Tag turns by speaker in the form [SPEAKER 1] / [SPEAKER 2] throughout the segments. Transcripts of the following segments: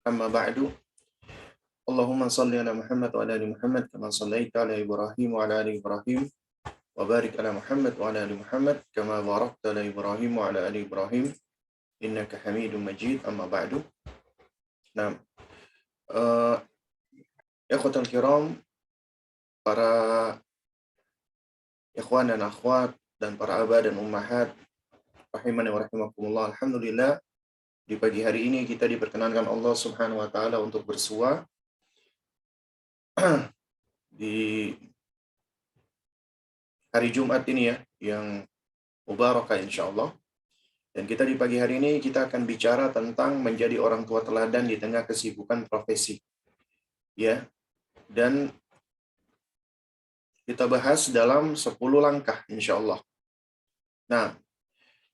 [SPEAKER 1] Amma ba'du. Allahumma salli ala Muhammad wa ala ali Muhammad kama sallaita ala Ibrahim wa ala ali Ibrahim wa barik ala Muhammad wa ala ali Muhammad kama barakta ala Ibrahim wa ala ali Ibrahim innaka Hamidum Majid. Amma ba'du. Nah, ikhwatal kiram, para ikhwan dan akhwat dan para abah dan ummahat rahimani wa rahimakumullah. Alhamdulillah, di pagi hari ini kita diperkenankan Allah Subhanahu wa taala untuk bersua di hari Jumat ini ya, yang mubarakah insyaallah. Dan kita di pagi hari ini kita akan bicara tentang menjadi orang tua teladan di tengah kesibukan profesi. Ya. Dan kita bahas dalam 10 langkah insyaallah. Nah,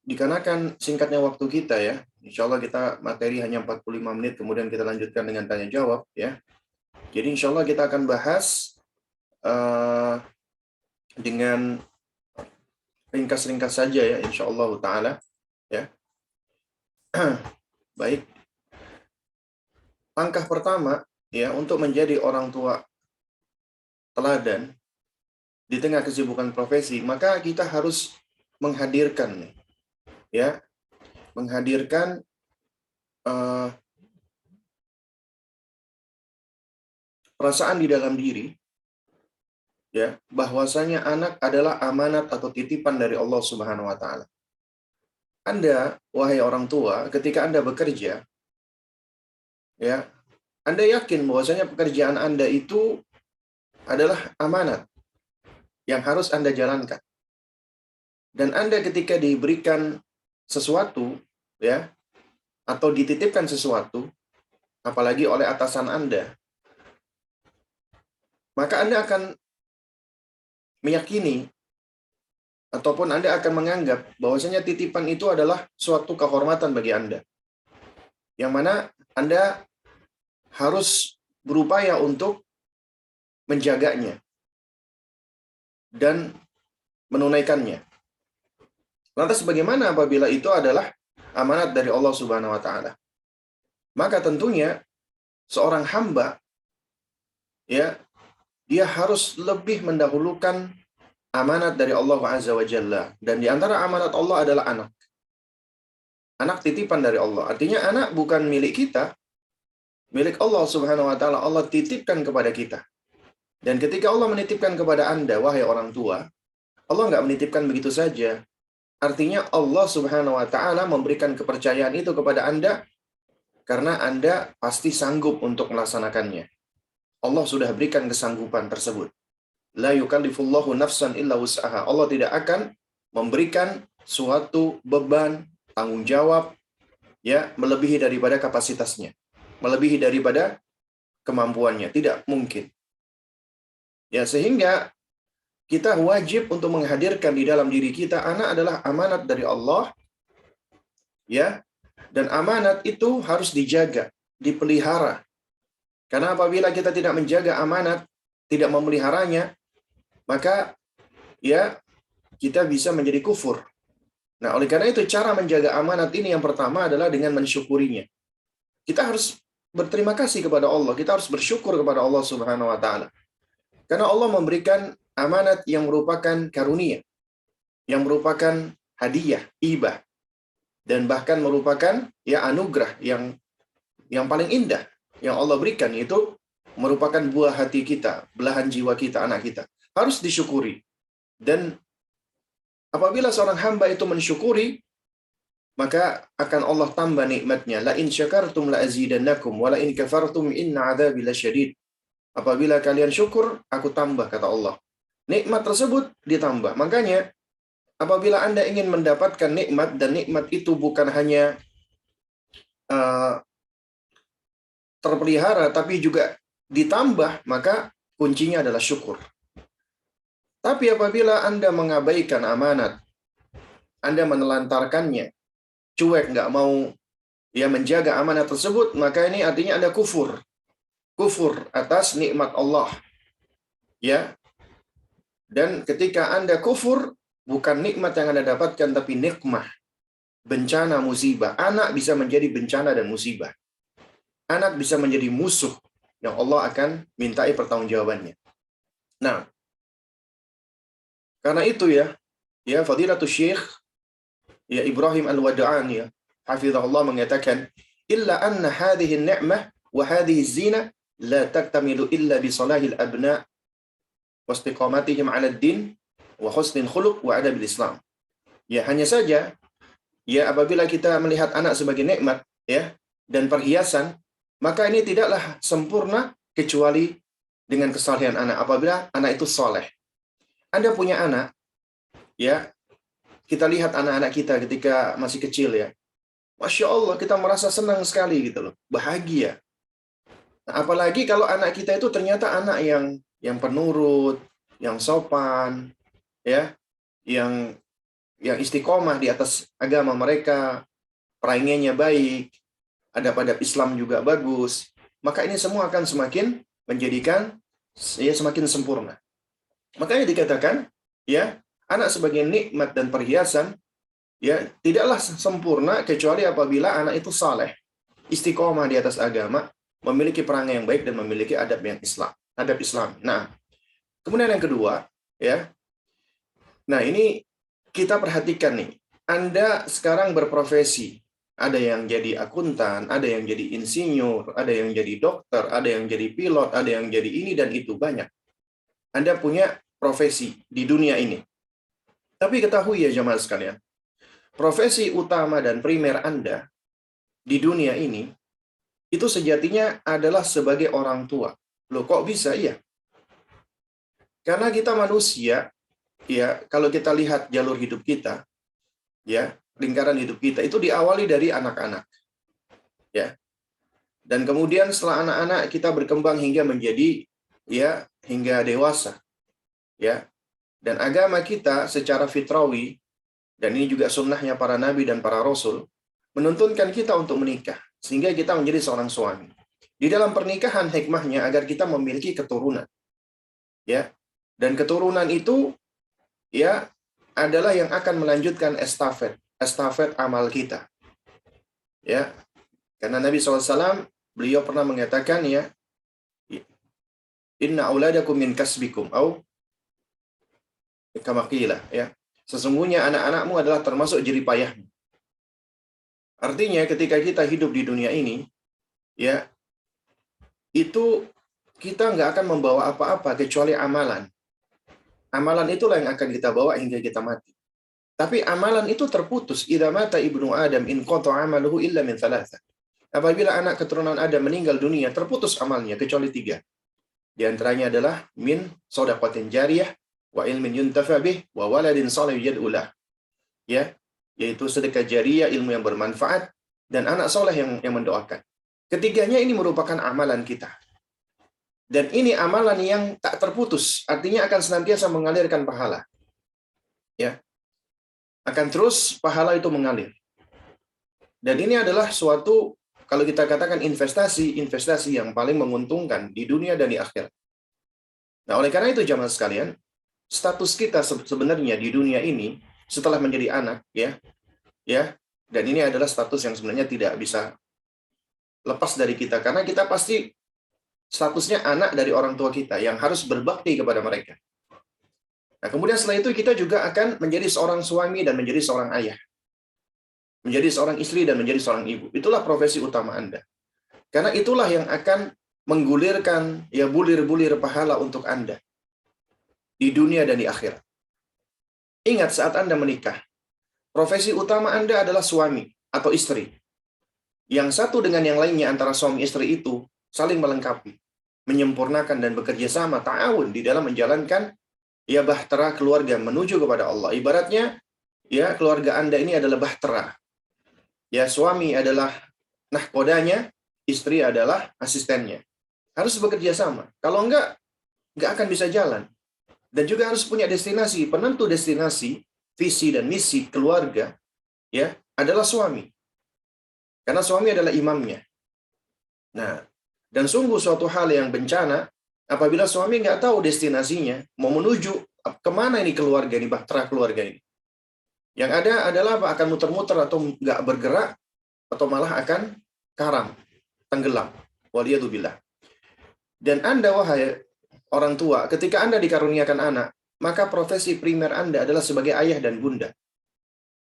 [SPEAKER 1] dikarenakan singkatnya waktu kita ya, insyaallah kita materi hanya 45 menit, kemudian kita lanjutkan dengan tanya jawab ya. Jadi insyaallah kita akan bahas dengan ringkas-ringkas saja ya, insyaallah taala ya. Baik. Langkah pertama ya, untuk menjadi orang tua teladan di tengah kesibukan profesi, maka kita harus menghadirkan nih ya, menghadirkan perasaan di dalam diri ya, bahwasanya anak adalah amanat atau titipan dari Allah Subhanahu wa taala. Anda, wahai orang tua, ketika Anda bekerja ya, Anda yakin bahwasanya pekerjaan Anda itu adalah amanat yang harus Anda jalankan. Dan Anda ketika diberikan sesuatu ya, atau dititipkan sesuatu, apalagi oleh atasan Anda, maka Anda akan meyakini ataupun Anda akan menganggap bahwasanya titipan itu adalah suatu kehormatan bagi Anda, yang mana Anda harus berupaya untuk menjaganya dan menunaikannya. Lantas bagaimana apabila itu adalah amanat dari Allah Subhanahu wa taala? Maka tentunya seorang hamba ya, dia harus lebih mendahulukan amanat dari Allah Azza wa Jalla. Dan di antara amanat Allah adalah anak. Anak titipan dari Allah. Artinya anak bukan milik kita, milik Allah Subhanahu wa taala. Allah titipkan kepada kita. Dan ketika Allah menitipkan kepada Anda, wahai orang tua, Allah nggak menitipkan begitu saja. Artinya Allah Subhanahu wa taala memberikan kepercayaan itu kepada Anda karena Anda pasti sanggup untuk melaksanakannya. Allah sudah berikan kesanggupan tersebut. La yukallifullahu nafsan illa wus'aha. Allah tidak akan memberikan suatu beban, tanggung jawab ya, melebihi daripada kapasitasnya, melebihi daripada kemampuannya. Tidak mungkin. Ya, sehingga kita wajib untuk menghadirkan di dalam diri kita, anak adalah amanat dari Allah ya, dan amanat itu harus dijaga, dipelihara. Karena apabila kita tidak menjaga amanat, tidak memeliharanya, maka ya kita bisa menjadi kufur. Nah, oleh karena itu cara menjaga amanat ini yang pertama adalah dengan mensyukurinya. Kita harus berterima kasih kepada Allah, kita harus bersyukur kepada Allah Subhanahu wa taala. Karena Allah memberikan amanat yang merupakan karunia, yang merupakan hadiah, hibah, dan bahkan merupakan ya anugerah yang paling indah yang Allah berikan, yaitu merupakan buah hati kita, belahan jiwa kita, anak kita. Harus disyukuri. Dan apabila seorang hamba itu mensyukuri, maka akan Allah tambah nikmatnya. La in syakartum la azidannakum wa la in kafartum inna adzabi lasyadid. Apabila kalian syukur, aku tambah, kata Allah. Nikmat tersebut ditambah. Makanya apabila Anda ingin mendapatkan nikmat, dan nikmat itu bukan hanya terpelihara, tapi juga ditambah, maka kuncinya adalah syukur. Tapi apabila Anda mengabaikan amanat, Anda menelantarkannya, cuek, nggak mau ya menjaga amanat tersebut, maka ini artinya Anda kufur. Kufur atas nikmat Allah. Ya. Dan ketika Anda kufur, bukan nikmat yang Anda dapatkan, tapi nikmah. Bencana, musibah. Anak bisa menjadi bencana dan musibah. anak bisa menjadi musuh yang Allah akan mintai pertanggungjawabannya. Nah, karena itu ya Fadilatul Syekh ya Ibrahim Al-Wada'an ya hafizahullah mengatakan illa anna hadhihi an-ni'mah wa hadhihi az-zina la taktamilu illa bi salahil abna wa istiqamatihim 'ala ad-din wa husnil khuluq wa adabil Islam. Ya, hanya saja ya apabila kita melihat anak sebagai nikmat ya dan perhiasan, maka ini tidaklah sempurna kecuali dengan kesalehan anak apabila anak itu soleh. Anda punya anak ya, kita lihat anak-anak kita ketika masih kecil ya. Masya Allah, kita merasa senang sekali gitu loh, bahagia. Nah, apalagi kalau anak kita itu ternyata anak yang penurut, yang sopan, ya, yang istiqomah di atas agama mereka, perangiannya baik, adab-adab Islam juga bagus, maka ini semua akan semakin menjadikan ya semakin sempurna. Makanya dikatakan ya anak sebagai nikmat dan perhiasan ya tidaklah sempurna kecuali apabila anak itu saleh, istiqomah di atas agama, memiliki perangai yang baik dan memiliki adab Islam. Nah, kemudian yang kedua ya. Nah, ini kita perhatikan nih. Anda sekarang berprofesi. Ada yang jadi akuntan, ada yang jadi insinyur, ada yang jadi dokter, ada yang jadi pilot, ada yang jadi ini dan itu banyak. Anda punya profesi di dunia ini. Tapi ketahui ya jemaah sekalian, profesi utama dan primer Anda di dunia ini itu sejatinya adalah sebagai orang tua. Loh, kok bisa? Iya. Karena kita manusia, ya, kalau kita lihat jalur hidup kita, ya, lingkaran hidup kita itu diawali dari anak-anak. Ya. Dan kemudian setelah anak-anak kita berkembang hingga menjadi hingga dewasa. Ya. Dan agama kita secara fitrawi, dan ini juga sunnahnya para nabi dan para rasul, menuntunkan kita untuk menikah, sehingga kita menjadi seorang suami. Di dalam pernikahan hikmahnya agar kita memiliki keturunan. Ya. Dan keturunan itu ya adalah yang akan melanjutkan estafet amal kita. Ya. Karena Nabi SAW beliau pernah mengatakan ya, inna auladakum min kasbikum au kama qila ya. Sesungguhnya anak-anakmu adalah termasuk jerih payahmu. Artinya ketika kita hidup di dunia ini ya itu kita nggak akan membawa apa-apa kecuali amalan. Amalan itulah yang akan kita bawa hingga kita mati. Tapi amalan itu terputus. Idza mata ibnu Adam in qata amaluhu illa min thalatha. Apabila anak keturunan Adam meninggal dunia, terputus amalnya kecuali 3. Di antaranya adalah min shadaqatin jariyah wa ilmin yuntafa bih wa waladin salih yad'u lah. Ya, yaitu sedekah jariyah, ilmu yang bermanfaat dan anak soleh yang mendoakan. Ketiganya ini merupakan amalan kita. Dan ini amalan yang tak terputus, artinya akan senantiasa mengalirkan pahala. Ya. Akan terus pahala itu mengalir. Dan ini adalah suatu, kalau kita katakan investasi yang paling menguntungkan di dunia dan di akhirat. Nah, oleh karena itu jamaah sekalian, status kita sebenarnya di dunia ini setelah menjadi anak ya, dan ini adalah status yang sebenarnya tidak bisa lepas dari kita karena kita pasti statusnya anak dari orang tua kita yang harus berbakti kepada mereka. Nah, kemudian setelah itu kita juga akan menjadi seorang suami dan menjadi seorang ayah. Menjadi seorang istri dan menjadi seorang ibu. Itulah profesi utama Anda. Karena itulah yang akan menggulirkan ya bulir-bulir pahala untuk Anda di dunia dan di akhirat. Ingat saat Anda menikah, profesi utama Anda adalah suami atau istri. Yang satu dengan yang lainnya antara suami istri itu saling melengkapi, menyempurnakan dan bekerja sama ta'awun di dalam menjalankan ya bahtera keluarga menuju kepada Allah. Ibaratnya ya keluarga Anda ini adalah bahtera. Ya suami adalah nahkodanya, istri adalah asistennya. Harus bekerja sama. Kalau enggak akan bisa jalan. Dan juga harus punya destinasi, penentu destinasi, visi dan misi keluarga ya adalah suami. Karena suami adalah imamnya. Nah, dan sungguh suatu hal yang bencana apabila suami nggak tahu destinasinya, mau menuju kemana ini keluarga ini, bahtera keluarga ini. Yang ada adalah apa? Akan muter-muter atau nggak bergerak, atau malah akan karam. tenggelam. Waliyadzubillah. Dan Anda, wahai orang tua, ketika Anda dikaruniakan anak, maka profesi primer Anda adalah sebagai ayah dan bunda.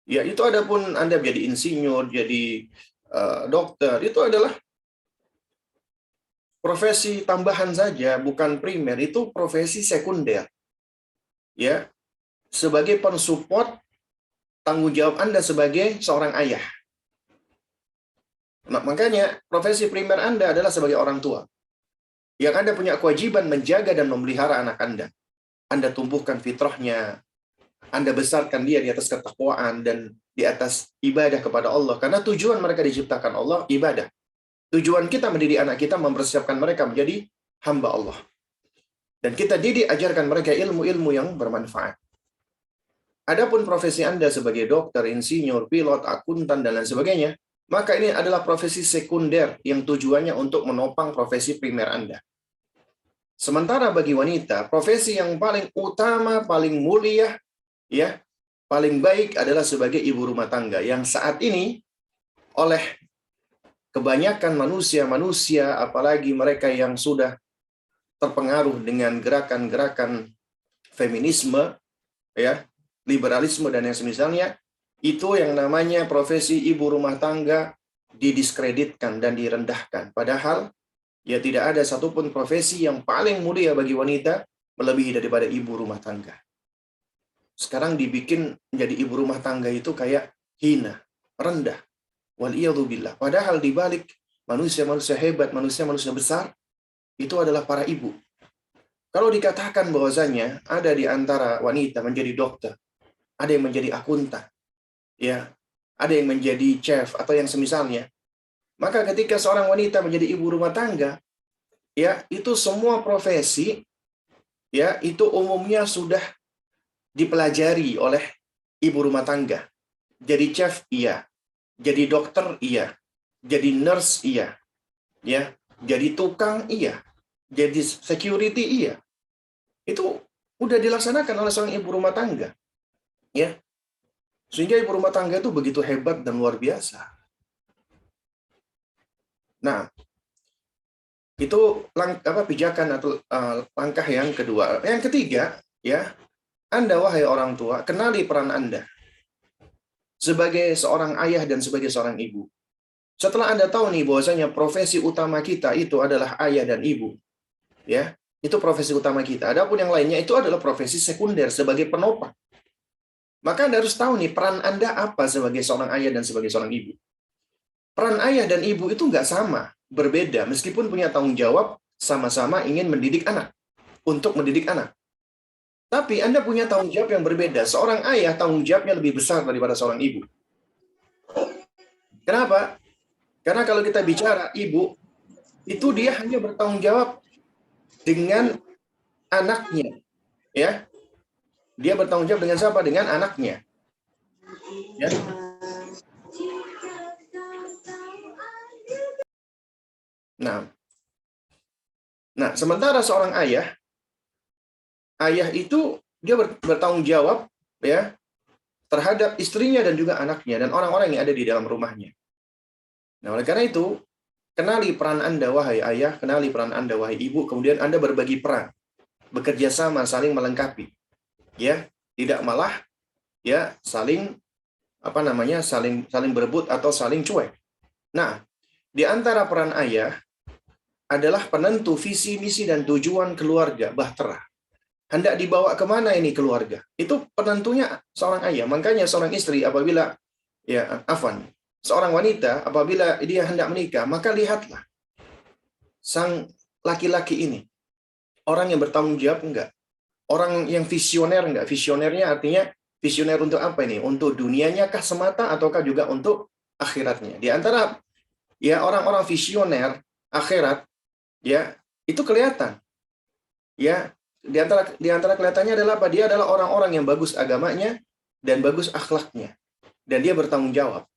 [SPEAKER 1] Ya, itu adapun Anda jadi insinyur, jadi dokter, itu adalah profesi tambahan saja, bukan primer, itu profesi sekunder. Ya, sebagai pensupport tanggung jawab Anda sebagai seorang ayah. Nah, makanya profesi primer Anda adalah sebagai orang tua. Yang Anda punya kewajiban menjaga dan memelihara anak Anda. Anda tumbuhkan fitrahnya, Anda besarkan dia di atas ketakwaan dan di atas ibadah kepada Allah. Karena tujuan mereka diciptakan Allah, ibadah. Tujuan kita mendidik anak kita, mempersiapkan mereka menjadi hamba Allah. Dan kita didik, ajarkan mereka ilmu-ilmu yang bermanfaat. Adapun profesi Anda sebagai dokter, insinyur, pilot, akuntan, dan lain sebagainya, maka ini adalah profesi sekunder yang tujuannya untuk menopang profesi primer Anda. Sementara bagi wanita, profesi yang paling utama, paling mulia, ya, paling baik adalah sebagai ibu rumah tangga, yang saat ini oleh kebanyakan manusia, apalagi mereka yang sudah terpengaruh dengan gerakan-gerakan feminisme, ya, liberalisme dan yang semisalnya, itu yang namanya profesi ibu rumah tangga didiskreditkan dan direndahkan. Padahal ya tidak ada satupun profesi yang paling mulia bagi wanita melebihi daripada ibu rumah tangga. Sekarang dibikin menjadi ibu rumah tangga itu kayak hina, rendah. Waliyadzubillah. Padahal dibalik manusia-manusia hebat, manusia-manusia besar, itu adalah para ibu. Kalau dikatakan bahwasanya ada di antara wanita menjadi dokter, ada yang menjadi akuntan, ya, ada yang menjadi chef atau yang semisalnya, maka ketika seorang wanita menjadi ibu rumah tangga, ya, itu semua profesi, ya, itu umumnya sudah dipelajari oleh ibu rumah tangga. Jadi chef, iya. Jadi dokter, iya. Jadi nurse, iya. Ya, jadi tukang, iya. Jadi security, iya. Itu udah dilaksanakan oleh seorang ibu rumah tangga. Ya. Sehingga ibu rumah tangga itu begitu hebat dan luar biasa. Nah, itu pijakan atau langkah yang kedua. Yang ketiga, ya, Anda wahai orang tua, kenali peran Anda sebagai seorang ayah dan sebagai seorang ibu. Setelah Anda tahu nih bahwasanya profesi utama kita itu adalah ayah dan ibu, ya, itu profesi utama kita. Adapun yang lainnya itu adalah profesi sekunder sebagai penopang. Maka Anda harus tahu nih peran Anda apa sebagai seorang ayah dan sebagai seorang ibu. Peran ayah dan ibu itu nggak sama, berbeda, meskipun punya tanggung jawab sama-sama ingin mendidik anak, untuk mendidik anak. Tapi Anda punya tanggung jawab yang berbeda. Seorang ayah tanggung jawabnya lebih besar daripada seorang ibu. Kenapa? Karena kalau kita bicara ibu, itu dia hanya bertanggung jawab dengan anaknya. Ya, dia bertanggung jawab dengan siapa? Dengan anaknya. Ya. Nah, sementara seorang ayah itu dia bertanggung jawab, ya, terhadap istrinya dan juga anaknya dan orang-orang yang ada di dalam rumahnya. Nah, oleh karena itu, kenali peran Anda wahai ayah, kenali peran Anda wahai ibu, kemudian Anda berbagi peran, bekerja sama, saling melengkapi. Ya, tidak malah ya saling saling berebut atau saling cuek. Nah, di antara peran ayah adalah penentu visi, misi, dan tujuan keluarga bahtera. Hendak dibawa kemana ini keluarga? Itu penentunya seorang ayah. Makanya seorang istri apabila, seorang wanita apabila dia hendak menikah, maka lihatlah sang laki-laki ini. Orang yang bertanggung jawab enggak? Orang yang visioner enggak? Visionernya artinya visioner untuk apa ini? Untuk dunianya kah semata ataukah juga untuk akhiratnya? Di antara ya orang-orang visioner akhirat, ya, itu kelihatan. Ya, di antara kelihatannya adalah apa? Dia adalah orang-orang yang bagus agamanya dan bagus akhlaknya. Dan dia bertanggung jawab.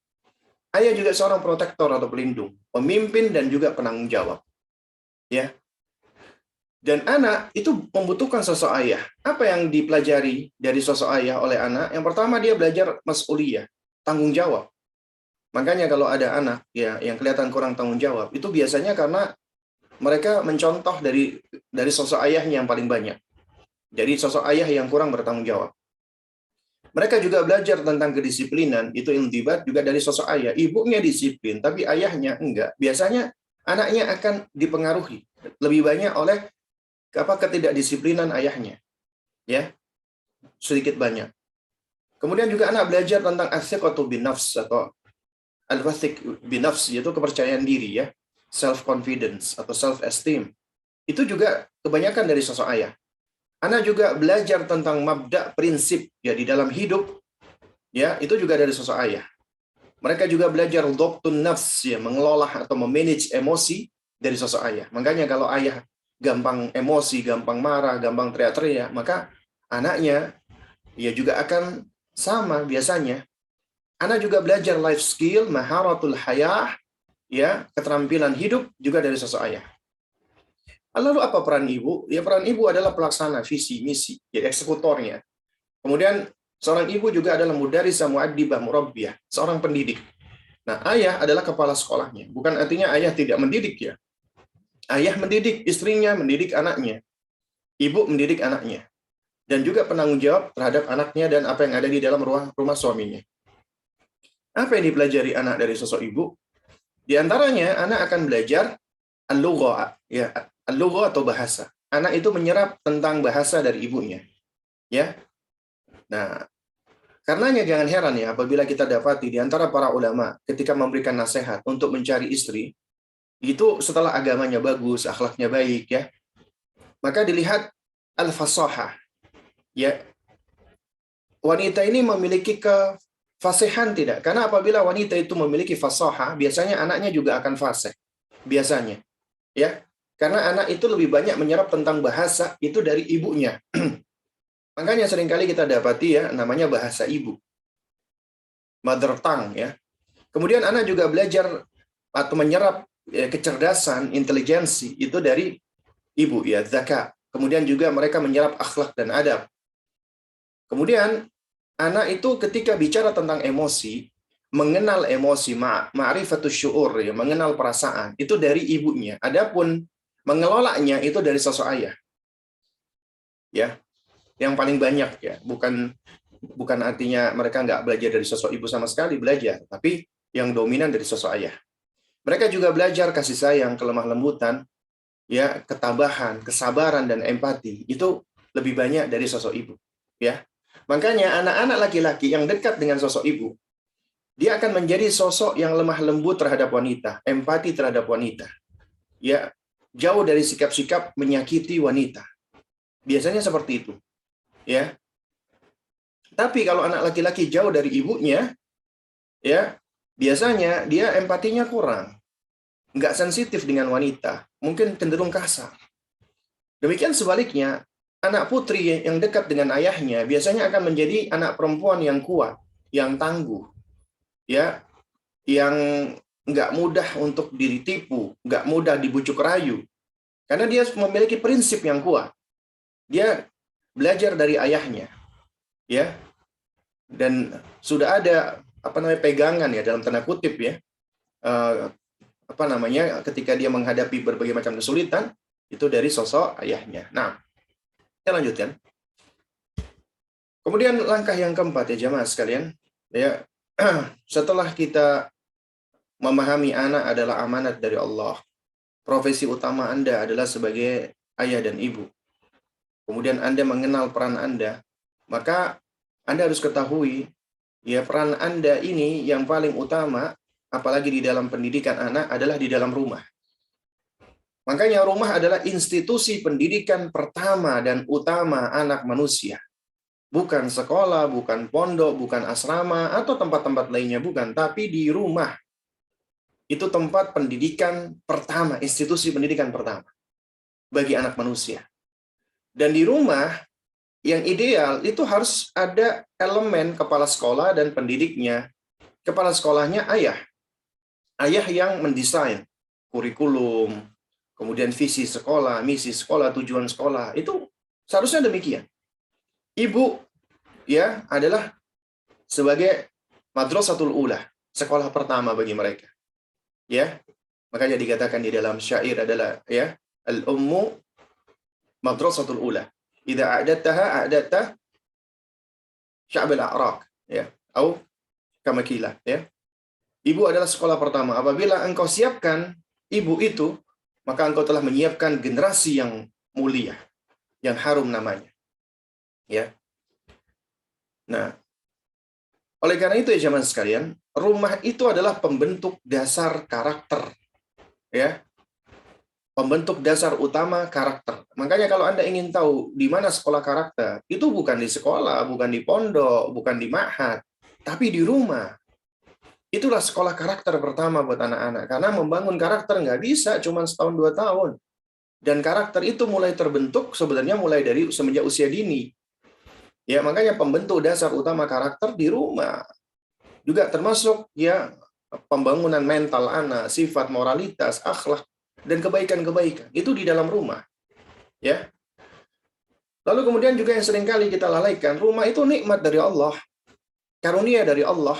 [SPEAKER 1] Ayah juga seorang protektor atau pelindung, pemimpin dan juga penanggung jawab. Ya. Dan anak itu membutuhkan sosok ayah. Apa yang dipelajari dari sosok ayah oleh anak? Yang pertama dia belajar mas'uliyah, tanggung jawab. Makanya kalau ada anak ya yang kelihatan kurang tanggung jawab, itu biasanya karena mereka mencontoh dari sosok ayahnya yang paling banyak. Jadi sosok ayah yang kurang bertanggung jawab. Mereka juga belajar tentang kedisiplinan, itu intibat juga dari sosok ayah. Ibunya disiplin, tapi ayahnya enggak. Biasanya anaknya akan dipengaruhi lebih banyak oleh ketidakdisiplinan ayahnya, ya, sedikit banyak. Kemudian juga anak belajar tentang as-siqatu bin nafs atau al-wathiq bin nafs, yaitu kepercayaan diri, ya, self confidence atau self esteem. Itu juga kebanyakan dari sosok ayah. Anak juga belajar tentang mabda, prinsip ya di dalam hidup, ya, itu juga dari sosok ayah. Mereka juga belajar dhabtun nafs, ya, mengelola atau memanage emosi dari sosok ayah. Makanya kalau ayah gampang emosi, gampang marah, gampang teriak-teriak, maka anaknya ya juga akan sama biasanya. Anak juga belajar life skill, maharatul hayah, ya, keterampilan hidup juga dari sosok ayah. Lalu apa peran ibu? Ya, peran ibu adalah pelaksana visi misi, ya, eksekutornya. Kemudian seorang ibu juga adalah mudarrisah, muaddibah, murabbiyah, seorang pendidik. Nah, ayah adalah kepala sekolahnya. Bukan artinya ayah tidak mendidik, ya. Ayah mendidik istrinya, mendidik anaknya. Ibu mendidik anaknya. Dan juga penanggung jawab terhadap anaknya dan apa yang ada di dalam rumah suaminya. Apa yang dipelajari anak dari sosok ibu? Di antaranya, anak akan belajar al-lugha, ya, al-lugha atau bahasa. Anak itu menyerap tentang bahasa dari ibunya, ya. Nah, karenanya jangan heran ya apabila kita dapati di antara para ulama ketika memberikan nasihat untuk mencari istri, itu setelah agamanya bagus, akhlaknya baik, ya, maka dilihat al-fasahah, ya. Wanita ini memiliki kefasihan tidak? Karena apabila wanita itu memiliki fasahah, biasanya anaknya juga akan fasih. Biasanya, ya. Karena anak itu lebih banyak menyerap tentang bahasa itu dari ibunya. Makanya seringkali kita dapati, ya, namanya bahasa ibu, mother tongue, ya. Kemudian anak juga belajar atau menyerap, ya, kecerdasan, intelijensi itu dari ibu, ya, zakat. Kemudian juga mereka menyerap akhlak dan adab. Kemudian anak itu ketika bicara tentang emosi, mengenal emosi, ma'rifatus syuur, ya, mengenal perasaan, itu dari ibunya. Adapun mengelolanya itu dari sosok ayah, ya, yang paling banyak, ya. Bukan artinya mereka nggak belajar dari sosok ibu sama sekali, belajar, tapi yang dominan dari sosok ayah. Mereka juga belajar kasih sayang, kelemah lembutan, ya, ketabahan, kesabaran dan empati. Itu lebih banyak dari sosok ibu, ya. Makanya anak-anak laki-laki yang dekat dengan sosok ibu, dia akan menjadi sosok yang lemah lembut terhadap wanita, empati terhadap wanita, ya, jauh dari sikap-sikap menyakiti wanita. Biasanya seperti itu, ya. Tapi kalau anak laki-laki jauh dari ibunya, ya, biasanya dia empatinya kurang, nggak sensitif dengan wanita, mungkin cenderung kasar. Demikian sebaliknya, anak putri yang dekat dengan ayahnya biasanya akan menjadi anak perempuan yang kuat, yang tangguh, ya, yang nggak mudah untuk ditipu, nggak mudah dibujuk rayu, karena dia memiliki prinsip yang kuat. Dia belajar dari ayahnya, ya, dan sudah ada pegangan, ya, dalam tanda kutip, ya, eh, ketika dia menghadapi berbagai macam kesulitan itu dari sosok ayahnya. Nah, kita lanjutkan. Kemudian langkah yang keempat, ya, jamaah sekalian, ya, setelah kita memahami anak adalah amanat dari Allah, profesi utama Anda adalah sebagai ayah dan ibu. Kemudian Anda mengenal peran Anda, maka Anda harus ketahui, ya, peran Anda ini yang paling utama, apalagi di dalam pendidikan anak, adalah di dalam rumah. Makanya rumah adalah institusi pendidikan pertama dan utama anak manusia. Bukan sekolah, bukan pondok, bukan asrama, atau tempat-tempat lainnya, bukan. Tapi di rumah. Itu tempat pendidikan pertama, institusi pendidikan pertama bagi anak manusia. Dan di rumah, yang ideal itu harus ada elemen kepala sekolah dan pendidiknya. Kepala sekolahnya ayah. Ayah yang mendesain kurikulum, kemudian visi sekolah, misi sekolah, tujuan sekolah. Itu seharusnya demikian. Ibu, ya, adalah sebagai madrasatul ula, sekolah pertama bagi mereka. Ya, makanya dikatakan di dalam syair adalah ya, al-ummu madrasatul ula. Idza a'dadtaha a'dadta sya'bil a'raq, ya, atau kama qila, ya. Ibu adalah sekolah pertama. Apabila engkau siapkan ibu itu, maka engkau telah menyiapkan generasi yang mulia, yang harum namanya. Ya. Nah, oleh karena itu ya jemaah sekalian, rumah itu adalah pembentuk dasar karakter. Ya. Pembentuk dasar utama karakter. Makanya kalau Anda ingin tahu di mana sekolah karakter, itu bukan di sekolah, bukan di pondok, bukan di ma'had, tapi di rumah. Itulah sekolah karakter pertama buat anak-anak. Karena membangun karakter nggak bisa cuma setahun 2 tahun. Dan karakter itu mulai terbentuk sebenarnya mulai dari semenjak usia dini. Ya, makanya pembentuk dasar utama karakter di rumah. Juga termasuk ya pembangunan mental anak, sifat moralitas, akhlak, dan kebaikan-kebaikan. Itu di dalam rumah. Ya. Lalu kemudian juga yang seringkali kita lalaikan, rumah itu nikmat dari Allah. Karunia dari Allah.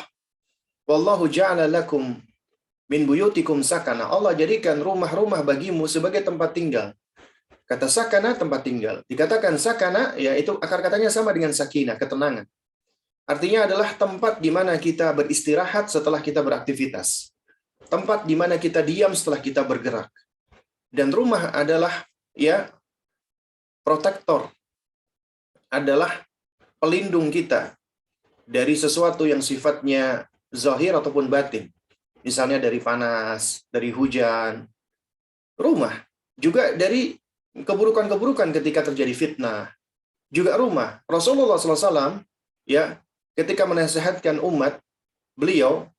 [SPEAKER 1] Wallahu ja'ala lakum min buyutikum sakana. Allah jadikan rumah-rumah bagimu sebagai tempat tinggal. Kata sakana, tempat tinggal. Dikatakan sakana, yaitu akar katanya sama dengan sakinah, ketenangan. Artinya adalah tempat di mana kita beristirahat setelah kita beraktivitas. Tempat di mana kita diam setelah kita bergerak. Dan rumah adalah ya protektor. Adalah pelindung kita dari sesuatu yang sifatnya zahir ataupun batin. Misalnya dari panas, dari hujan. Rumah. Juga dari keburukan-keburukan ketika terjadi fitnah. Juga rumah. Rasulullah SAW, ya, ketika menasihatkan umat, beliau,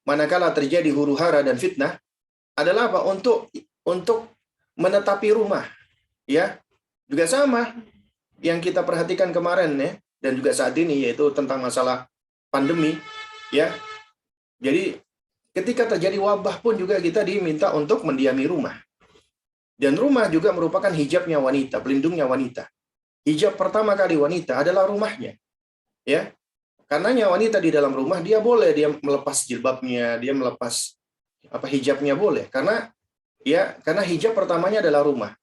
[SPEAKER 1] manakala terjadi huru-hara dan fitnah, adalah apa? Untuk menetapi rumah. Ya, juga sama yang kita perhatikan kemarin, ya, dan juga saat ini, yaitu tentang masalah pandemi, ya. Jadi ketika terjadi wabah pun juga kita diminta untuk mendiami rumah. Dan rumah juga merupakan hijabnya wanita, pelindungnya wanita. Hijab pertama kali wanita adalah rumahnya. Ya. Karenanya wanita di dalam rumah dia boleh dia melepas jilbabnya, dia melepas hijabnya boleh. Karena hijab pertamanya adalah rumah.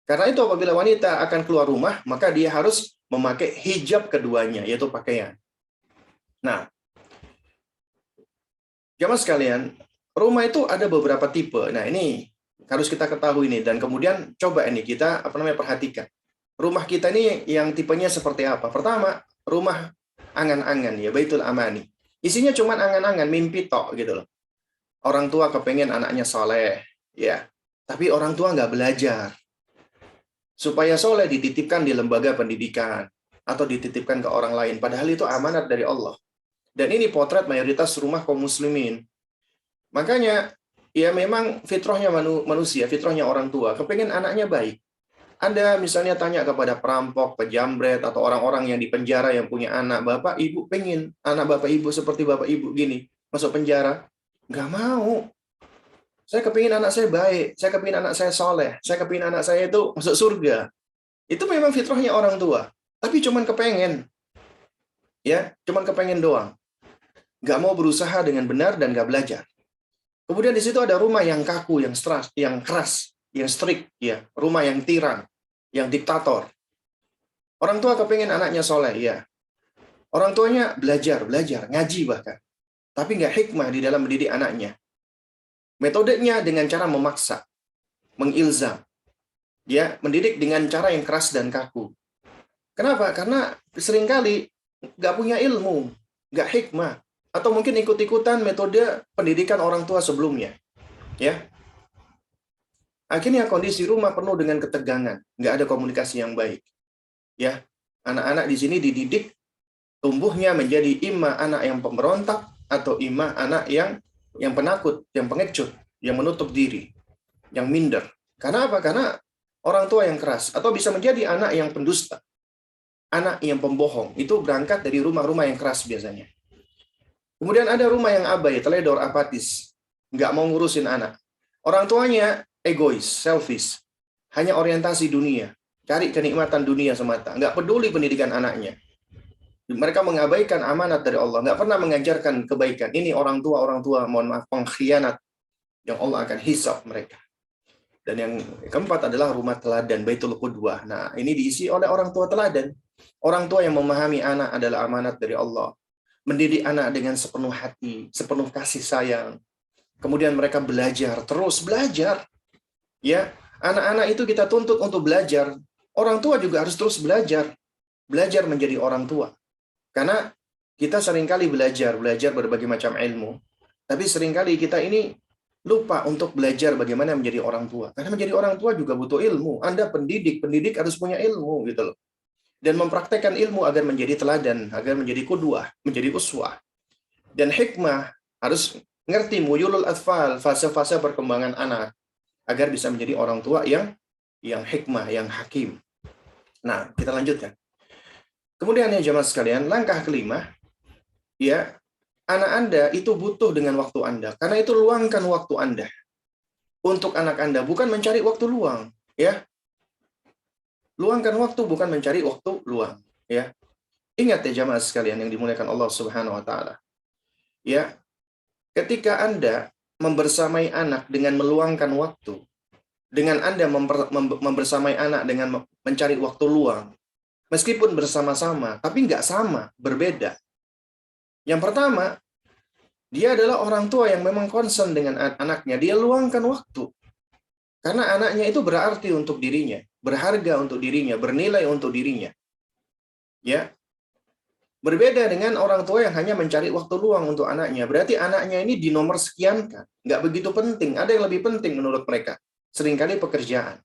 [SPEAKER 1] Karena itu apabila wanita akan keluar rumah, maka dia harus memakai hijab keduanya, yaitu pakaian. Nah, jamaah sekalian, rumah itu ada beberapa tipe. Nah, ini harus kita ketahui ini, dan kemudian coba ini kita perhatikan. Rumah kita ini yang tipenya seperti apa? Pertama, rumah angan-angan, ya, Baitul Amani. Isinya cuma angan-angan, mimpi tok gitu loh. Orang tua kepengen anaknya soleh, ya. Tapi orang tua nggak belajar. Supaya soleh dititipkan di lembaga pendidikan atau dititipkan ke orang lain. Padahal itu amanat dari Allah. Dan ini potret mayoritas rumah kaum muslimin. Makanya, ya memang fitrahnya manusia, fitrahnya orang tua, kepengen anaknya baik. Anda misalnya tanya kepada perampok, pejamret, atau orang-orang yang di penjara yang punya anak, bapak, ibu pengen anak bapak ibu seperti bapak ibu gini, masuk penjara. Nggak mau. Saya kepingin anak saya baik, saya kepingin anak saya soleh, saya kepingin anak saya itu masuk surga. Itu memang fitrahnya orang tua. Tapi cuman kepengen. Ya, cuman kepengen doang. Nggak mau berusaha dengan benar dan nggak belajar. Kemudian di situ ada rumah yang kaku, yang keras, yang strict, ya, rumah yang tiran, yang diktator. Orang tua kepengen anaknya soleh, ya. Orang tuanya belajar, ngaji bahkan. Tapi nggak hikmah di dalam mendidik anaknya. Metodenya dengan cara memaksa, mengilzam. Ya, mendidik dengan cara yang keras dan kaku. Kenapa? Karena seringkali nggak punya ilmu, nggak hikmah. Atau mungkin ikut-ikutan metode pendidikan orang tua sebelumnya. Ya. Akhirnya kondisi rumah penuh dengan ketegangan, nggak ada komunikasi yang baik. Ya, anak-anak di sini dididik tumbuhnya menjadi imma anak yang pemberontak atau imma anak yang penakut, yang pengecut, yang menutup diri, yang minder. Karena apa? Karena orang tua yang keras, atau bisa menjadi anak yang pendusta, anak yang pembohong. Itu berangkat dari rumah-rumah yang keras biasanya. Kemudian ada rumah yang abai, teledor, apatis, nggak mau ngurusin anak. Orang tuanya egois, selfish, hanya orientasi dunia, cari kenikmatan dunia semata, nggak peduli pendidikan anaknya. Mereka mengabaikan amanat dari Allah, nggak pernah mengajarkan kebaikan. Ini orang tua, mohon maaf, pengkhianat yang Allah akan hisab mereka. Dan yang keempat adalah rumah teladan, Baitul Qudwah. Nah, ini diisi oleh orang tua teladan. Orang tua yang memahami anak adalah amanat dari Allah. Mendidik anak dengan sepenuh hati, sepenuh kasih sayang. Kemudian mereka belajar, terus belajar. Ya, anak-anak itu kita tuntut untuk belajar. Orang tua juga harus terus belajar. Belajar menjadi orang tua. Karena kita seringkali belajar berbagai macam ilmu. Tapi seringkali kita ini lupa untuk belajar bagaimana menjadi orang tua. Karena menjadi orang tua juga butuh ilmu. Anda pendidik harus punya ilmu gitu loh. Dan mempraktekkan ilmu agar menjadi teladan, agar menjadi qudwah, menjadi uswah. Dan hikmah, harus ngerti muyulul atfal, fase-fase perkembangan anak, agar bisa menjadi orang tua yang hikmah, yang hakim. Nah, kita lanjutkan. Kemudian ya jemaah sekalian, langkah kelima, ya, anak Anda itu butuh dengan waktu Anda. Karena itu luangkan waktu Anda untuk anak Anda, bukan mencari waktu luang, ya. Luangkan waktu, bukan mencari waktu luang, ya. Ingat ya jemaah sekalian yang dimuliakan Allah Subhanahu wa taala. Ya, ketika Anda membersamai anak dengan meluangkan waktu, dengan Anda membersamai anak dengan mencari waktu luang, meskipun bersama-sama, tapi nggak sama, berbeda. Yang pertama, dia adalah orang tua yang memang concern dengan anaknya. Dia luangkan waktu. Karena anaknya itu berarti untuk dirinya, berharga untuk dirinya, bernilai untuk dirinya. Ya. Berbeda dengan orang tua yang hanya mencari waktu luang untuk anaknya. Berarti anaknya ini dinomor sekiankan. Nggak begitu penting. Ada yang lebih penting menurut mereka. Seringkali pekerjaan.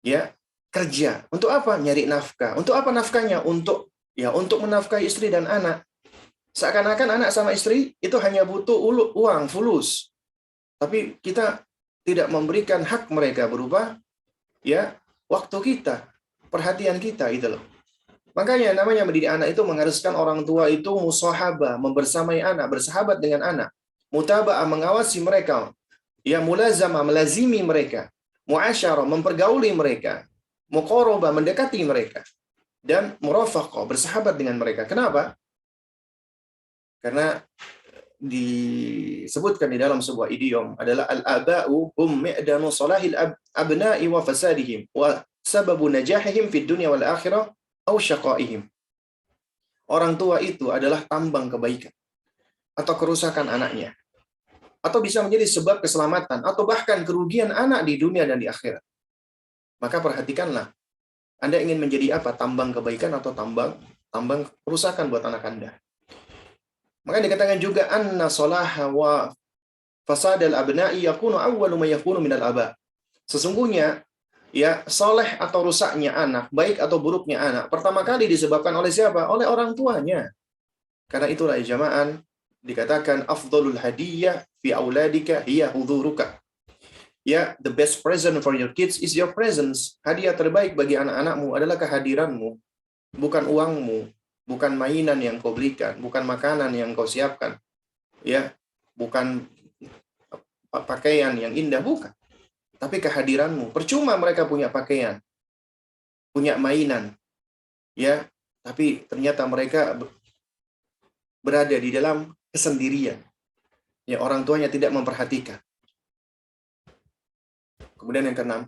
[SPEAKER 1] Ya, kerja. Untuk apa? Nyari nafkah. Untuk apa nafkahnya? Untuk menafkahi istri dan anak. Seakan-akan anak sama istri itu hanya butuh uang, fulus. Tapi kita tidak memberikan hak mereka berupa waktu kita, perhatian kita itu loh. Makanya namanya mendidik anak itu mengharuskan orang tua itu musahabah, membersamai anak, bersahabat dengan anak. Mutaba'ah, mengawasi mereka. Ya, mulazamah, melazimi mereka. Muasyarah, mempergauli mereka. Muqarabah, mendekati mereka. Dan murafaqah, bersahabat dengan mereka. Kenapa? Karena disebutkan di dalam sebuah idiom adalah al-aba'u hum mi'danu salahil abna'i wa fasadihim wa sababu najahihim fid dunya wal akhirah au syaqaihim. Orang tua itu adalah tambang kebaikan atau kerusakan anaknya, atau bisa menjadi sebab keselamatan atau bahkan kerugian anak di dunia dan di akhirat. Maka perhatikanlah, Anda ingin menjadi apa? Tambang kebaikan atau tambang kerusakan buat anak Anda. Maka dikatakan juga anna salaha wa fasadal abna'i yakunu awwalu ma yakunu minal aba. Sesungguhnya soleh atau rusaknya anak, baik atau buruknya anak, pertama kali disebabkan oleh siapa? Oleh orang tuanya. Karena itulah jamaah dikatakan afdhalul hadiyah fi auladika hiya hudhuruka. Ya, the best present for your kids is your presence. Hadiah terbaik bagi anak-anakmu adalah kehadiranmu, bukan uangmu, bukan mainan yang kau belikan, bukan makanan yang kau siapkan. Ya, bukan pakaian yang indah, bukan. Tapi kehadiranmu. Percuma mereka punya pakaian, punya mainan, ya, tapi ternyata mereka berada di dalam kesendirian. Ya, orang tuanya tidak memperhatikan. Kemudian yang keenam,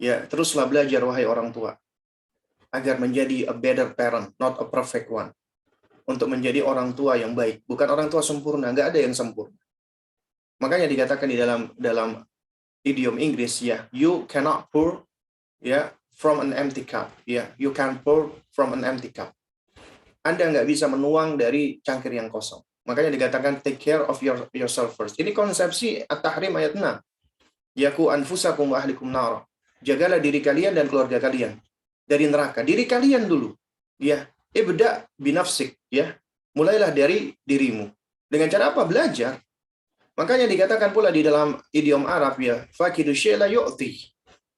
[SPEAKER 1] ya, teruslah belajar wahai orang tua agar menjadi a better parent, not a perfect one. Untuk menjadi orang tua yang baik, bukan orang tua sempurna, nggak ada yang sempurna. Makanya dikatakan di dalam idiom Inggris, you cannot pour from an empty cup. You can pour from an empty cup. Anda nggak bisa menuang dari cangkir yang kosong. Makanya dikatakan take care of yourself first. Ini konsepsi At-Tahrim ayat 6. Yaku anfusakum wa ahlikum nar. Jagalah diri kalian dan keluarga kalian dari neraka. Diri kalian dulu. Ibda binafsik. Mulailah dari dirimu. Dengan cara apa? Belajar. Makanya dikatakan pula di dalam idiom Arab, faqidu syai' la yu'ti.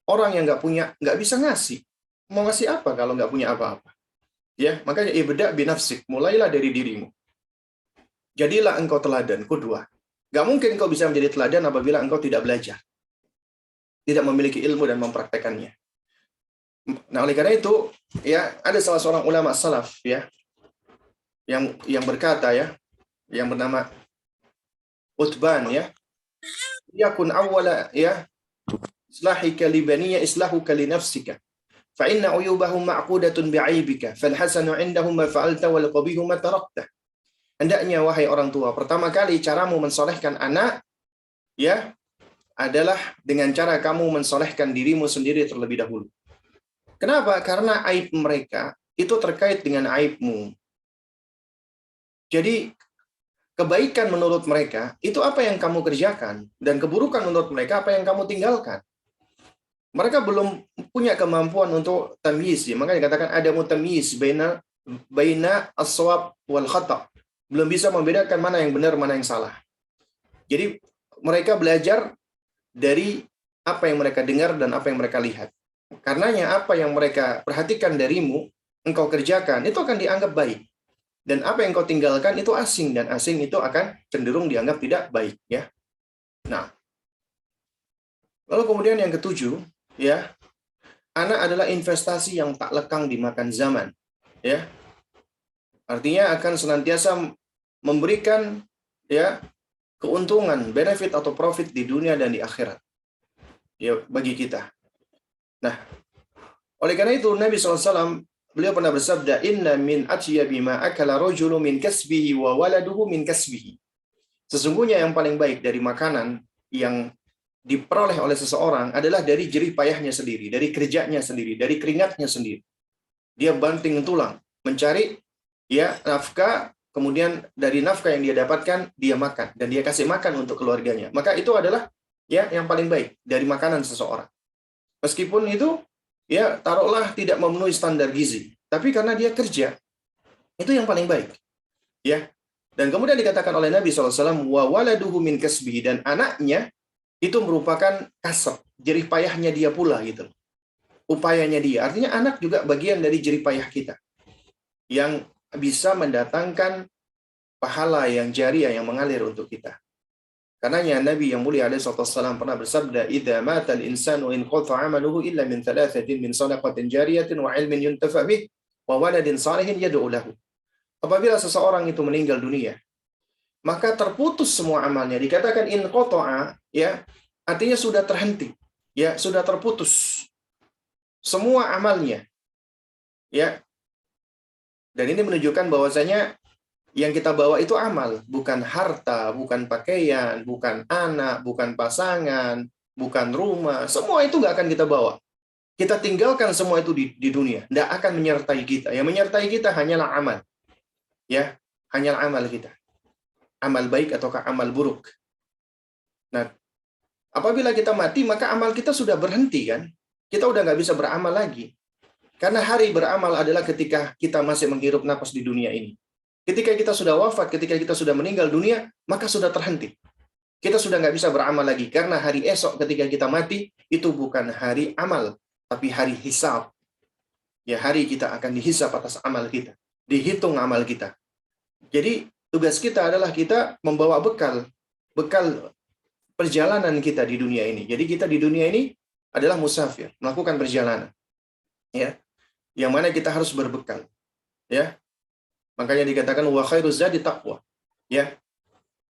[SPEAKER 1] Orang yang nggak bisa ngasih. Mau ngasih apa kalau nggak punya apa-apa? Makanya ibda binafsik, mulailah dari dirimu. Jadilah engkau teladan, qudwah. Nggak mungkin engkau bisa menjadi teladan apabila engkau tidak belajar, tidak memiliki ilmu dan mempraktekannya. Nah, oleh karena itu, ya, ada salah seorang ulama salaf, ya, yang berkata, ya, yang bernama Utban, ya, yakun awwala, ya, islahika li baniya islahuka li nafsika. Fa inna uyubahum ma'qudatun bi'aibika, fal hasanu 'indahum ma fa'alta wal qabihu ma tarakta. Hendaknya wahai orang tua, pertama kali caramu mensolehkan anak, ya, adalah dengan cara kamu mensolehkan dirimu sendiri terlebih dahulu. Kenapa? Karena aib mereka itu terkait dengan aibmu. Jadi kebaikan menurut mereka itu apa yang kamu kerjakan, dan keburukan menurut mereka apa yang kamu tinggalkan. Mereka belum punya kemampuan untuk tamyiz, ya. Maka dikatakan ada mutamyiz baina as-shawab wal khata. Belum bisa membedakan mana yang benar, mana yang salah. Jadi mereka belajar dari apa yang mereka dengar dan apa yang mereka lihat. Karenanya apa yang mereka perhatikan darimu, engkau kerjakan, itu akan dianggap baik. Dan apa yang kau tinggalkan itu asing, dan asing itu akan cenderung dianggap tidak baik, ya. Nah, lalu kemudian yang ketujuh, ya, anak adalah investasi yang tak lekang dimakan zaman, ya. Artinya akan senantiasa memberikan, ya, keuntungan, benefit atau profit di dunia dan di akhirat, ya, bagi kita. Nah, oleh karena itu Nabi SAW beliau pernah bersabda, inna min atyabi ma akala rajulu min kasbihi wa waladuhu min kasbihi. Sesungguhnya yang paling baik dari makanan yang diperoleh oleh seseorang adalah dari jerih payahnya sendiri, dari kerjanya sendiri, dari keringatnya sendiri. Dia banting tulang mencari, ya, nafkah, kemudian dari nafkah yang dia dapatkan dia makan dan dia kasih makan untuk keluarganya. Maka itu adalah, ya, yang paling baik dari makanan seseorang. Meskipun itu, ya, taruhlah tidak memenuhi standar gizi, tapi karena dia kerja, itu yang paling baik, ya. Dan kemudian dikatakan oleh Nabi SAW, wa waladuhu min kasbihi, dan anaknya itu merupakan kasab, jerih payahnya dia pula, gitu. Upayanya dia. Artinya anak juga bagian dari jerih payah kita yang bisa mendatangkan pahala yang jariah yang mengalir untuk kita. Karenanya Nabi yang mulia alaihi wasallam pernah bersabda, "Idza mata al-insanu in qata 'amaluhu illa min thalathatin min shadaqatin jariyatin wa 'ilmin yuntafa bih wa waladin salihin yad'u lahu." Apabila seseorang itu meninggal dunia, maka terputus semua amalnya. Dikatakan in qata'a, ya, artinya sudah terhenti, ya, sudah terputus semua amalnya, ya. Dan ini menunjukkan bahwasanya yang kita bawa itu amal, bukan harta, bukan pakaian, bukan anak, bukan pasangan, bukan rumah. Semua itu nggak akan kita bawa. Kita tinggalkan semua itu di dunia. Nggak akan menyertai kita. Yang menyertai kita hanyalah amal. Ya, hanyalah amal kita. Amal baik ataukah amal buruk. Nah, apabila kita mati, maka amal kita sudah berhenti, kan? Kita udah nggak bisa beramal lagi. Karena hari beramal adalah ketika kita masih menghirup napas di dunia ini. Ketika kita sudah wafat, ketika kita sudah meninggal dunia, maka sudah terhenti. Kita sudah nggak bisa beramal lagi. Karena hari esok ketika kita mati, itu bukan hari amal, tapi hari hisab. Ya, hari kita akan dihisab atas amal kita. Dihitung amal kita. Jadi, tugas kita adalah kita membawa bekal perjalanan kita di dunia ini. Jadi, kita di dunia ini adalah musafir, melakukan perjalanan. Ya, yang mana kita harus berbekal. Ya, makanya dikatakan wa khairuz zadi taqwa. Ya.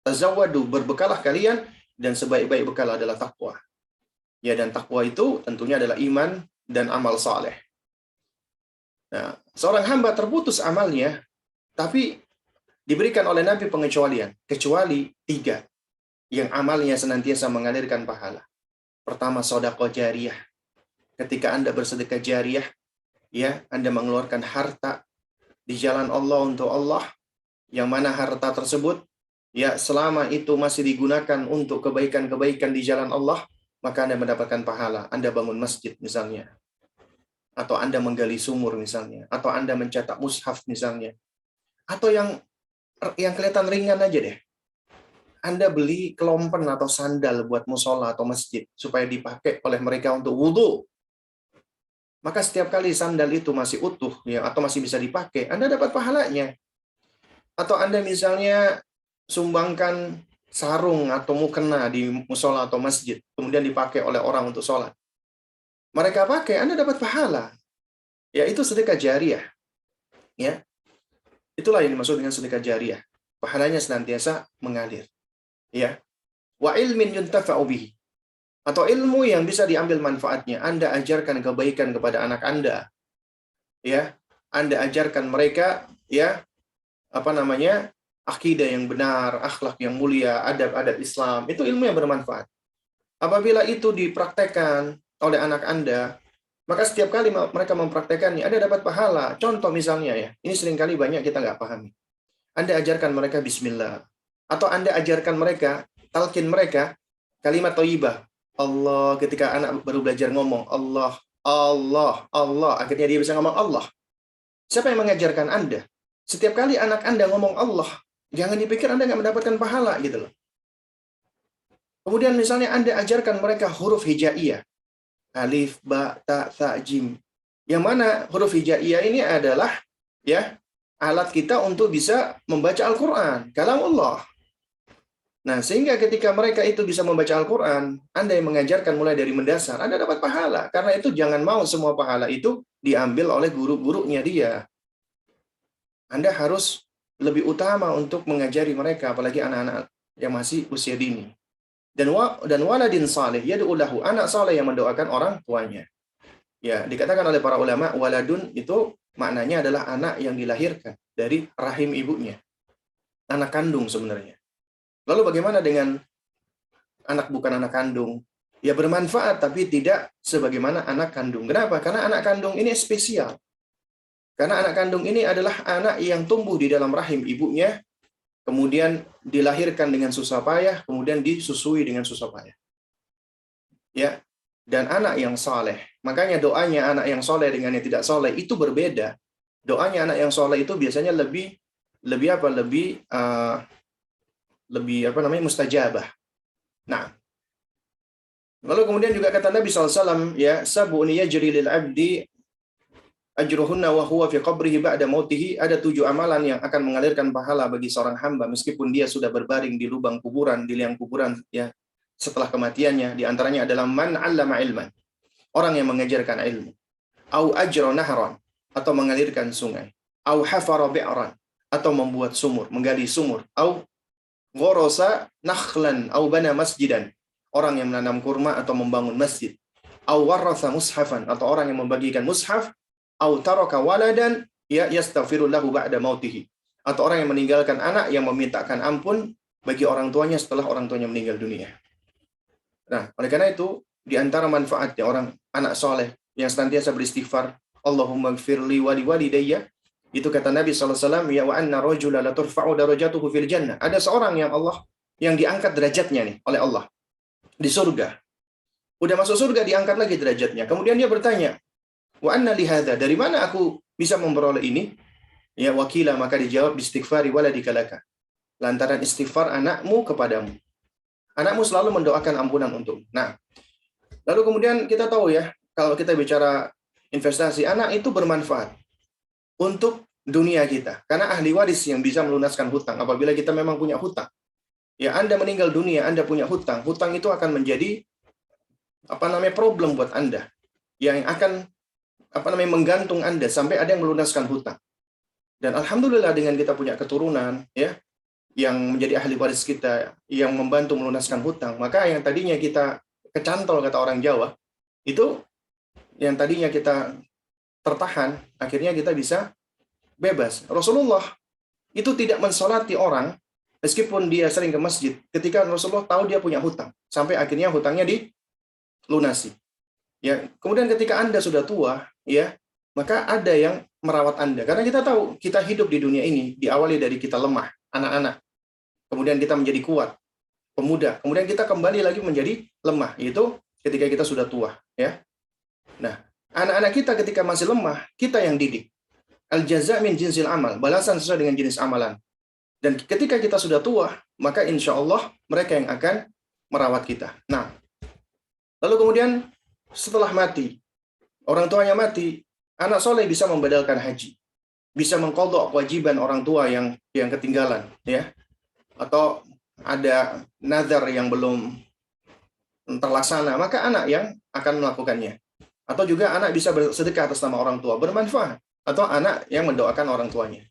[SPEAKER 1] Tazawwadu, berbekalah kalian, dan sebaik-baik bekal adalah takwa. Ya, dan takwa itu tentunya adalah iman dan amal saleh. Nah, seorang hamba terputus amalnya, tapi diberikan oleh Nabi pengecualian, kecuali 3 yang amalnya senantiasa mengalirkan pahala. Pertama, sedekah jariyah. Ketika Anda bersedekah jariyah, ya, Anda mengeluarkan harta di jalan Allah untuk Allah, yang mana harta tersebut, ya, selama itu masih digunakan untuk kebaikan-kebaikan di jalan Allah, maka Anda mendapatkan pahala. Anda bangun masjid misalnya, atau Anda menggali sumur misalnya, atau Anda mencetak mushaf misalnya, atau yang kelihatan ringan aja deh. Anda beli kelompen atau sandal buat musola atau masjid supaya dipakai oleh mereka untuk wudhu. Maka setiap kali sandal itu masih utuh, ya, atau masih bisa dipakai, Anda dapat pahalanya. Atau Anda misalnya sumbangkan sarung atau mukena di musola atau masjid, kemudian dipakai oleh orang untuk sholat. mereka pakai, Anda dapat pahala. Ya, itu sedekah jariah. Ya, itulah yang dimaksud dengan sedekah jariah. Pahalanya senantiasa mengalir. Ya, wa ilmin yuntafa'u bihi. Atau ilmu yang bisa diambil manfaatnya. Anda ajarkan kebaikan kepada anak Anda. Ya, Anda ajarkan mereka, ya, apa namanya, akidah yang benar, akhlak yang mulia, adab-adab Islam. Itu ilmu yang bermanfaat. Apabila itu dipraktekkan oleh anak Anda, maka setiap kali mereka mempraktekannya, Anda dapat pahala. Contoh misalnya ya, ini seringkali banyak kita nggak pahami. Anda ajarkan mereka bismillah. Atau Anda ajarkan mereka, talkin mereka, kalimat thayyibah. Allah, ketika anak baru belajar ngomong, Allah, Allah, Allah. Akhirnya dia bisa ngomong Allah. Siapa yang mengajarkan Anda? Setiap kali anak Anda ngomong Allah, jangan dipikir Anda nggak mendapatkan pahala gitu loh. Kemudian misalnya Anda ajarkan mereka huruf hijaiyah. Alif, ba, ta, tha, jim. Yang mana huruf hijaiyah ini adalah ya alat kita untuk bisa membaca Al-Quran, kalam Allah. Nah, sehingga ketika mereka itu bisa membaca Al-Quran, Anda yang mengajarkan mulai dari mendasar, Anda dapat pahala. Karena itu jangan mau semua pahala itu diambil oleh guru-gurunya dia. Anda harus lebih utama untuk mengajari mereka, apalagi anak-anak yang masih usia dini. Dan waladin saleh yad'u lahu, anak saleh yang mendoakan orang tuanya. Ya, dikatakan oleh para ulama, waladun itu maknanya adalah anak yang dilahirkan dari rahim ibunya. Anak kandung sebenarnya. Lalu bagaimana dengan anak bukan anak kandung? Ya bermanfaat, tapi tidak sebagaimana anak kandung. Kenapa? Karena anak kandung ini spesial. Karena anak kandung ini adalah anak yang tumbuh di dalam rahim ibunya, kemudian dilahirkan dengan susah payah, kemudian disusui dengan susah payah. Ya, dan anak yang soleh. Makanya doanya anak yang soleh dengan yang tidak soleh itu berbeda. Doanya anak yang soleh itu biasanya lebih mustajabah. Nah, lalu kemudian juga kata Nabi SAW, ya, sab'un yajri lil abdi ajruhunna wa huwa fi qabrihi ba'da mautihi. Ada 7 amalan yang akan mengalirkan pahala bagi seorang hamba meskipun dia sudah berbaring di lubang kuburan, di liang kuburan, ya, setelah kematiannya. Di antaranya adalah man 'allama ilman, orang yang mengajarkan ilmu. Au ajra nahran, atau mengalirkan sungai. Au hafara bi'ran, atau membuat sumur, menggali sumur. Au ghorosa nakhlan au bana masjidan, orang yang menanam kurma atau membangun masjid. Au warratha mushafan, atau orang yang membagikan mushaf. Au taraka waladan ya yastaghfiru lahu ba'da mautihi, atau orang yang meninggalkan anak yang memintakan ampun bagi orang tuanya setelah orang tuanya meninggal dunia. Nah, oleh karena itu, di antara manfaatnya orang anak soleh yang senantiasa beristighfar, Allahumma gfirli wali walidayya, itu kata Nabi SAW, ya wa anna rajula la turfa'u darajatuhu fil jannah. Ada seorang yang yang diangkat derajatnya nih oleh Allah di surga. Udah masuk surga, diangkat lagi derajatnya. Kemudian dia bertanya, wa anna lihada, dari mana aku bisa memperoleh ini? Ya wakila, maka dijawab, bistighfari waladika laka, lantaran istighfar anakmu kepadamu. Anakmu selalu mendoakan ampunan untuk. Nah, lalu kemudian kita tahu ya, kalau kita bicara investasi, anak itu bermanfaat untuk dunia kita. Karena ahli waris yang bisa melunaskan hutang. Apabila kita memang punya hutang, ya Anda meninggal dunia, Anda punya hutang. Hutang itu akan menjadi problem buat Anda, yang akan menggantung Anda sampai ada yang melunaskan hutang. Dan alhamdulillah dengan kita punya keturunan, ya, yang menjadi ahli waris kita, yang membantu melunaskan hutang, maka yang tadinya kita kecantol, kata orang Jawa, itu yang tadinya kita tertahan, akhirnya kita bisa bebas. Rasulullah itu tidak mensolati orang, meskipun dia sering ke masjid, ketika Rasulullah tahu dia punya hutang, sampai akhirnya hutangnya dilunasi. Ya, kemudian ketika Anda sudah tua, ya, maka ada yang merawat Anda. Karena kita tahu, kita hidup di dunia ini diawali dari kita lemah, anak-anak. Kemudian kita menjadi kuat, pemuda. Kemudian kita kembali lagi menjadi lemah, yaitu ketika kita sudah tua, ya. Nah, anak-anak kita ketika masih lemah, kita yang didik. Al-jaza' min jinsil amal, balasan sesuai dengan jenis amalan. Dan ketika kita sudah tua, maka insya Allah mereka yang akan merawat kita. Nah, lalu kemudian setelah mati, orang tuanya mati, anak soleh bisa membadalkan haji, bisa mengqadha kewajiban orang tua yang ketinggalan, ya, atau ada nazar yang belum terlaksana, maka anak yang akan melakukannya. Atau juga anak bisa bersedekah atas nama orang tua, bermanfaat. Atau anak yang mendoakan orang tuanya.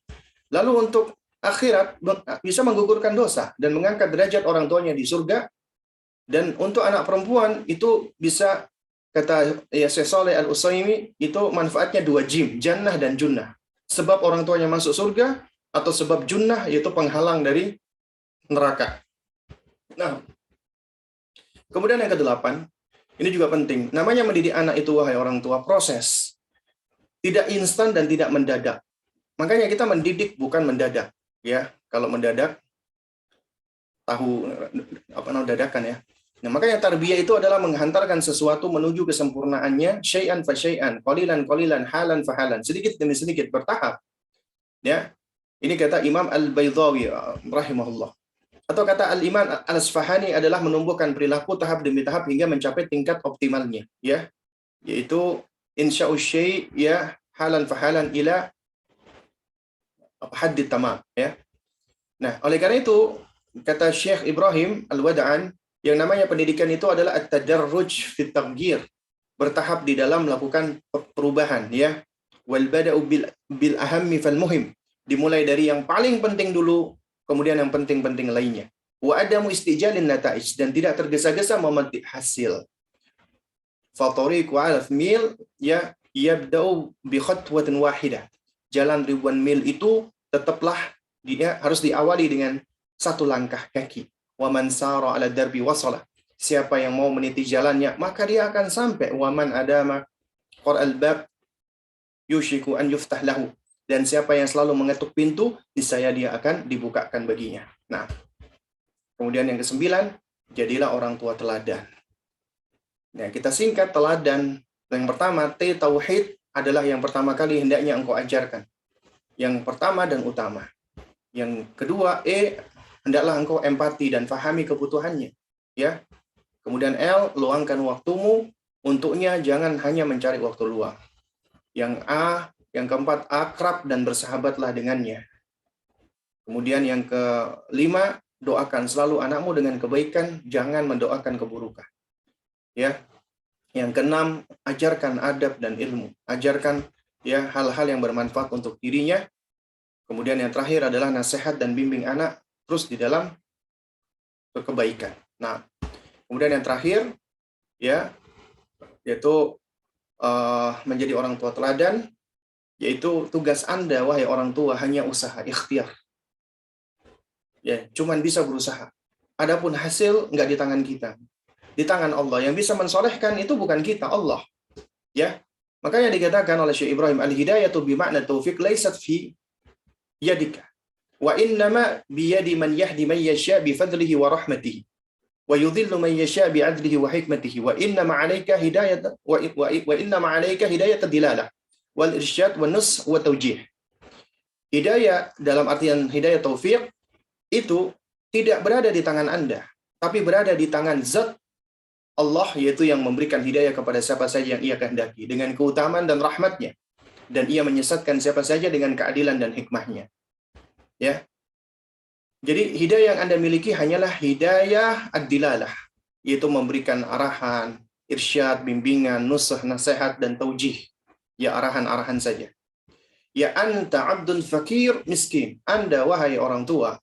[SPEAKER 1] Lalu untuk akhirat, bisa menggugurkan dosa dan mengangkat derajat orang tuanya di surga. Dan untuk anak perempuan, itu bisa, kata ya Syekh Shalih Al-Utsaimin, itu manfaatnya dua jim, jannah dan junnah. Sebab orang tuanya masuk surga, atau sebab junnah, yaitu penghalang dari neraka. Nah, kemudian yang kedelapan, ini juga penting. Namanya mendidik anak itu, wahai orang tua, proses. Tidak instan dan tidak mendadak. Makanya kita mendidik bukan mendadak. Ya, kalau mendadak, tahu apa namanya dadakan ya. Nah, makanya tarbiyah itu adalah menghantarkan sesuatu menuju kesempurnaannya, syai'an fa syai'an, qalilan qalilan, halan fa halan, sedikit demi sedikit, bertahap. Ya. Ini kata Imam Al-Baydhawi rahimahullah. Atau kata Al-Imam Al-Asfahani adalah menumbuhkan perilaku tahap demi tahap hingga mencapai tingkat optimalnya, ya. Yaitu insya'u syai' ya halan fa halan ila haddit tamam, ya. Nah, oleh karena itu kata Syekh Ibrahim Al-Wada'an, yang namanya pendidikan itu adalah at-tadarruj fit taghyir, bertahap di dalam melakukan perubahan, ya. Wal bada'u bil ahammi fal muhim, dimulai dari yang paling penting dulu, kemudian yang penting-penting lainnya. Wa adamu istijalin nata'ij, dan tidak tergesa-gesa memetik hasil. Fa tariqu 'alaf mil ya yabda'u bi khatwatin wahidah. Jalan ribuan mil itu tetaplah dia harus diawali dengan satu langkah kaki. Wa man sara 'ala darbi wasala. Siapa yang mau meniti jalannya, maka dia akan sampai. Wa man adama qara'al bab yushiku an yuftah lahu. Dan siapa yang selalu mengetuk pintu, niscaya dia akan dibukakan baginya. Nah, kemudian yang kesembilan, jadilah orang tua teladan. Nah, kita singkat teladan. Yang pertama, tauhid adalah yang pertama kali hendaknya engkau ajarkan. Yang pertama dan utama. Yang kedua, hendaklah engkau empati dan fahami kebutuhannya. Ya. Kemudian luangkan waktumu untuknya, jangan hanya mencari waktu luang. Yang keempat, akrab dan bersahabatlah dengannya. Kemudian yang kelima, doakan selalu anakmu dengan kebaikan, jangan mendoakan keburukan. Ya. Yang keenam, ajarkan adab dan ilmu. Ajarkan ya hal-hal yang bermanfaat untuk dirinya. Kemudian yang terakhir adalah nasihat dan bimbing anak terus di dalam kebaikan. Nah, kemudian yang terakhir ya yaitu menjadi orang tua teladan, yaitu tugas Anda wahai orang tua hanya usaha, ikhtiar. Ya, cuman bisa berusaha. Adapun hasil nggak di tangan kita. Di tangan Allah. Yang bisa mensolehkan itu bukan kita, Allah. Ya. Makanya dikatakan oleh Syekh Ibrahim, al-hidayatu bima'na taufiq laysat fi yadika. Wa innama biyadi man yahdi man yasha bi fadlihi wa rahmatihi. Wa yudhillu man yasha bi 'adlihi wa hikmatihi. Wa innama 'alaika hidayat wa innama 'alaika hidayat dilalah wal irsyad wan nus wa tawjih. Hidayah dalam artian hidayah taufik itu tidak berada di tangan Anda, tapi berada di tangan zat Allah, yaitu yang memberikan hidayah kepada siapa saja yang ia kehendaki dengan keutamaan dan rahmatnya, dan ia menyesatkan siapa saja dengan keadilan dan hikmahnya. Ya. Jadi hidayah yang Anda miliki hanyalah hidayah ad-dilalah, yaitu memberikan arahan, irsyad, bimbingan, nusah, nasihat, dan taujih. Ya, arahan-arahan saja. Ya anta abdun fakir miskin. Anda wahai orang tua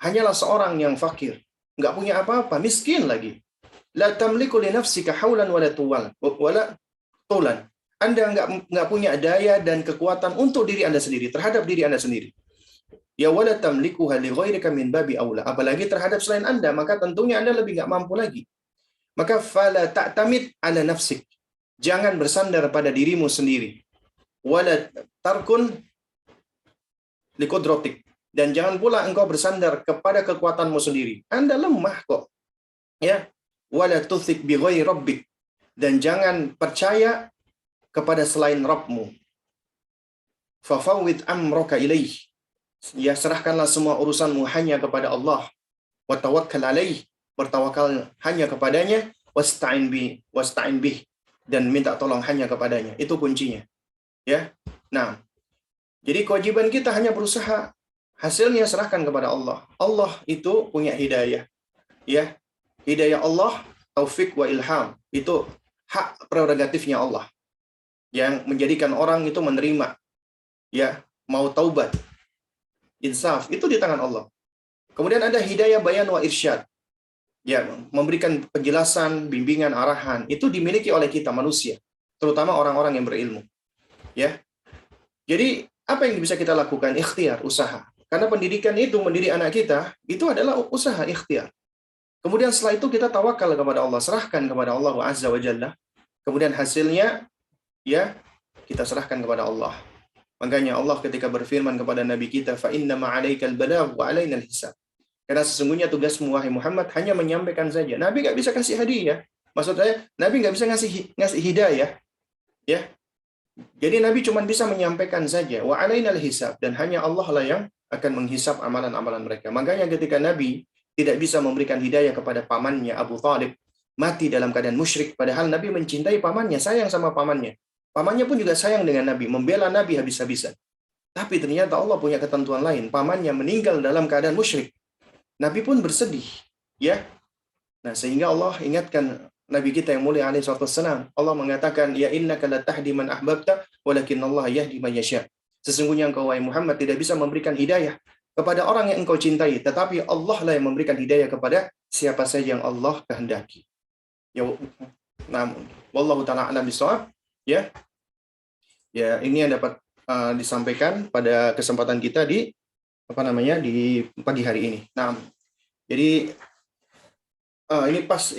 [SPEAKER 1] hanyalah seorang yang fakir, nggak punya apa-apa, miskin lagi. La tamliku li nafsika haulan wala tulan. Anda nggak punya daya dan kekuatan untuk diri Anda sendiri, terhadap diri Anda sendiri. Ya wala tamlikuha li ghairika min babi aula. Apalagi terhadap selain Anda, maka tentunya Anda lebih nggak mampu lagi. Maka fala ta'tamid ala nafsik. Jangan bersandar pada dirimu sendiri. Wala tarkun liqudratik. Dan jangan pula engkau bersandar kepada kekuatanmu sendiri. Anda lemah kok. Ya. Wala tuthik bi ghairi rabbik. Dan jangan percaya kepada selain Rabbmu. Fafawwid amraka ilaih. Ya, serahkanlah semua urusanmu hanya kepada Allah. Wa tawakkal alaih. Bertawakal hanya kepadanya. Wasta'in bih. Dan minta tolong hanya kepadanya. Itu kuncinya. Ya. Nah, jadi kewajiban kita hanya berusaha. Hasilnya serahkan kepada Allah. Allah itu punya hidayah. Ya. Hidayah Allah, taufik wa ilham. Itu hak prerogatifnya Allah. yang menjadikan orang itu menerima, ya, mau taubat, insaf, itu di tangan Allah. Kemudian ada hidayah bayan wa irsyad, ya, memberikan penjelasan, bimbingan, arahan, itu dimiliki oleh kita manusia, terutama orang-orang yang berilmu, ya. Jadi apa yang bisa kita lakukan? Ikhtiar, usaha. Karena pendidikan itu, mendidik anak kita, itu adalah usaha, ikhtiar. Kemudian setelah itu kita tawakal kepada Allah, serahkan kepada Allah Azza wa Jalla. Kemudian hasilnya, ya, kita serahkan kepada Allah. Makanya Allah ketika berfirman kepada Nabi kita, fa inna ma'alaikal balagh wa alainal hisab. Karena sesungguhnya tugasmu wahai Muhammad hanya menyampaikan saja. Nabi nggak bisa kasih hadiah. Maksud saya, Nabi nggak bisa ngasih hidayah, ya. Jadi Nabi cuma bisa menyampaikan saja. Wa alainal hisab, dan hanya Allah lah yang akan menghisab amalan-amalan mereka. Makanya ketika Nabi tidak bisa memberikan hidayah kepada pamannya Abu Thalib, mati dalam keadaan musyrik, padahal Nabi mencintai pamannya, sayang sama pamannya. Pamannya pun juga sayang dengan Nabi, membela Nabi habis-habisan. Tapi ternyata Allah punya ketentuan lain. Pamannya meninggal dalam keadaan musyrik. Nabi pun bersedih, ya. Nah, sehingga Allah ingatkan Nabi kita yang mulia alaihi wassalam. Allah mengatakan, ya innaka la tahdi man ahbabta walakin Allah yahdi man yasha. Sesungguhnya engkau wahai Muhammad tidak bisa memberikan hidayah kepada orang yang engkau cintai, tetapi Allah lah yang memberikan hidayah kepada siapa saja yang Allah kehendaki. Ya, namun wallahu taala alam bisawab, ya. Ya, ini yang dapat disampaikan pada kesempatan kita di di pagi hari ini. Nah, jadi ini pas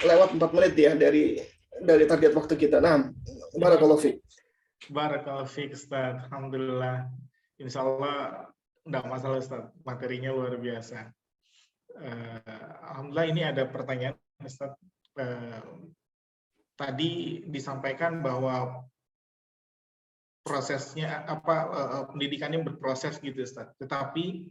[SPEAKER 1] lewat 4 menit ya dari target waktu kita. Nah, barakallahu fiik.
[SPEAKER 2] Barakallahu fiik, Ustaz. Alhamdulillah. Insya Allah enggak masalah, Ustaz. Materinya luar biasa. Alhamdulillah ini ada pertanyaan, Ustaz. Tadi disampaikan bahwa prosesnya pendidikannya berproses gitu, Ustaz. Tetapi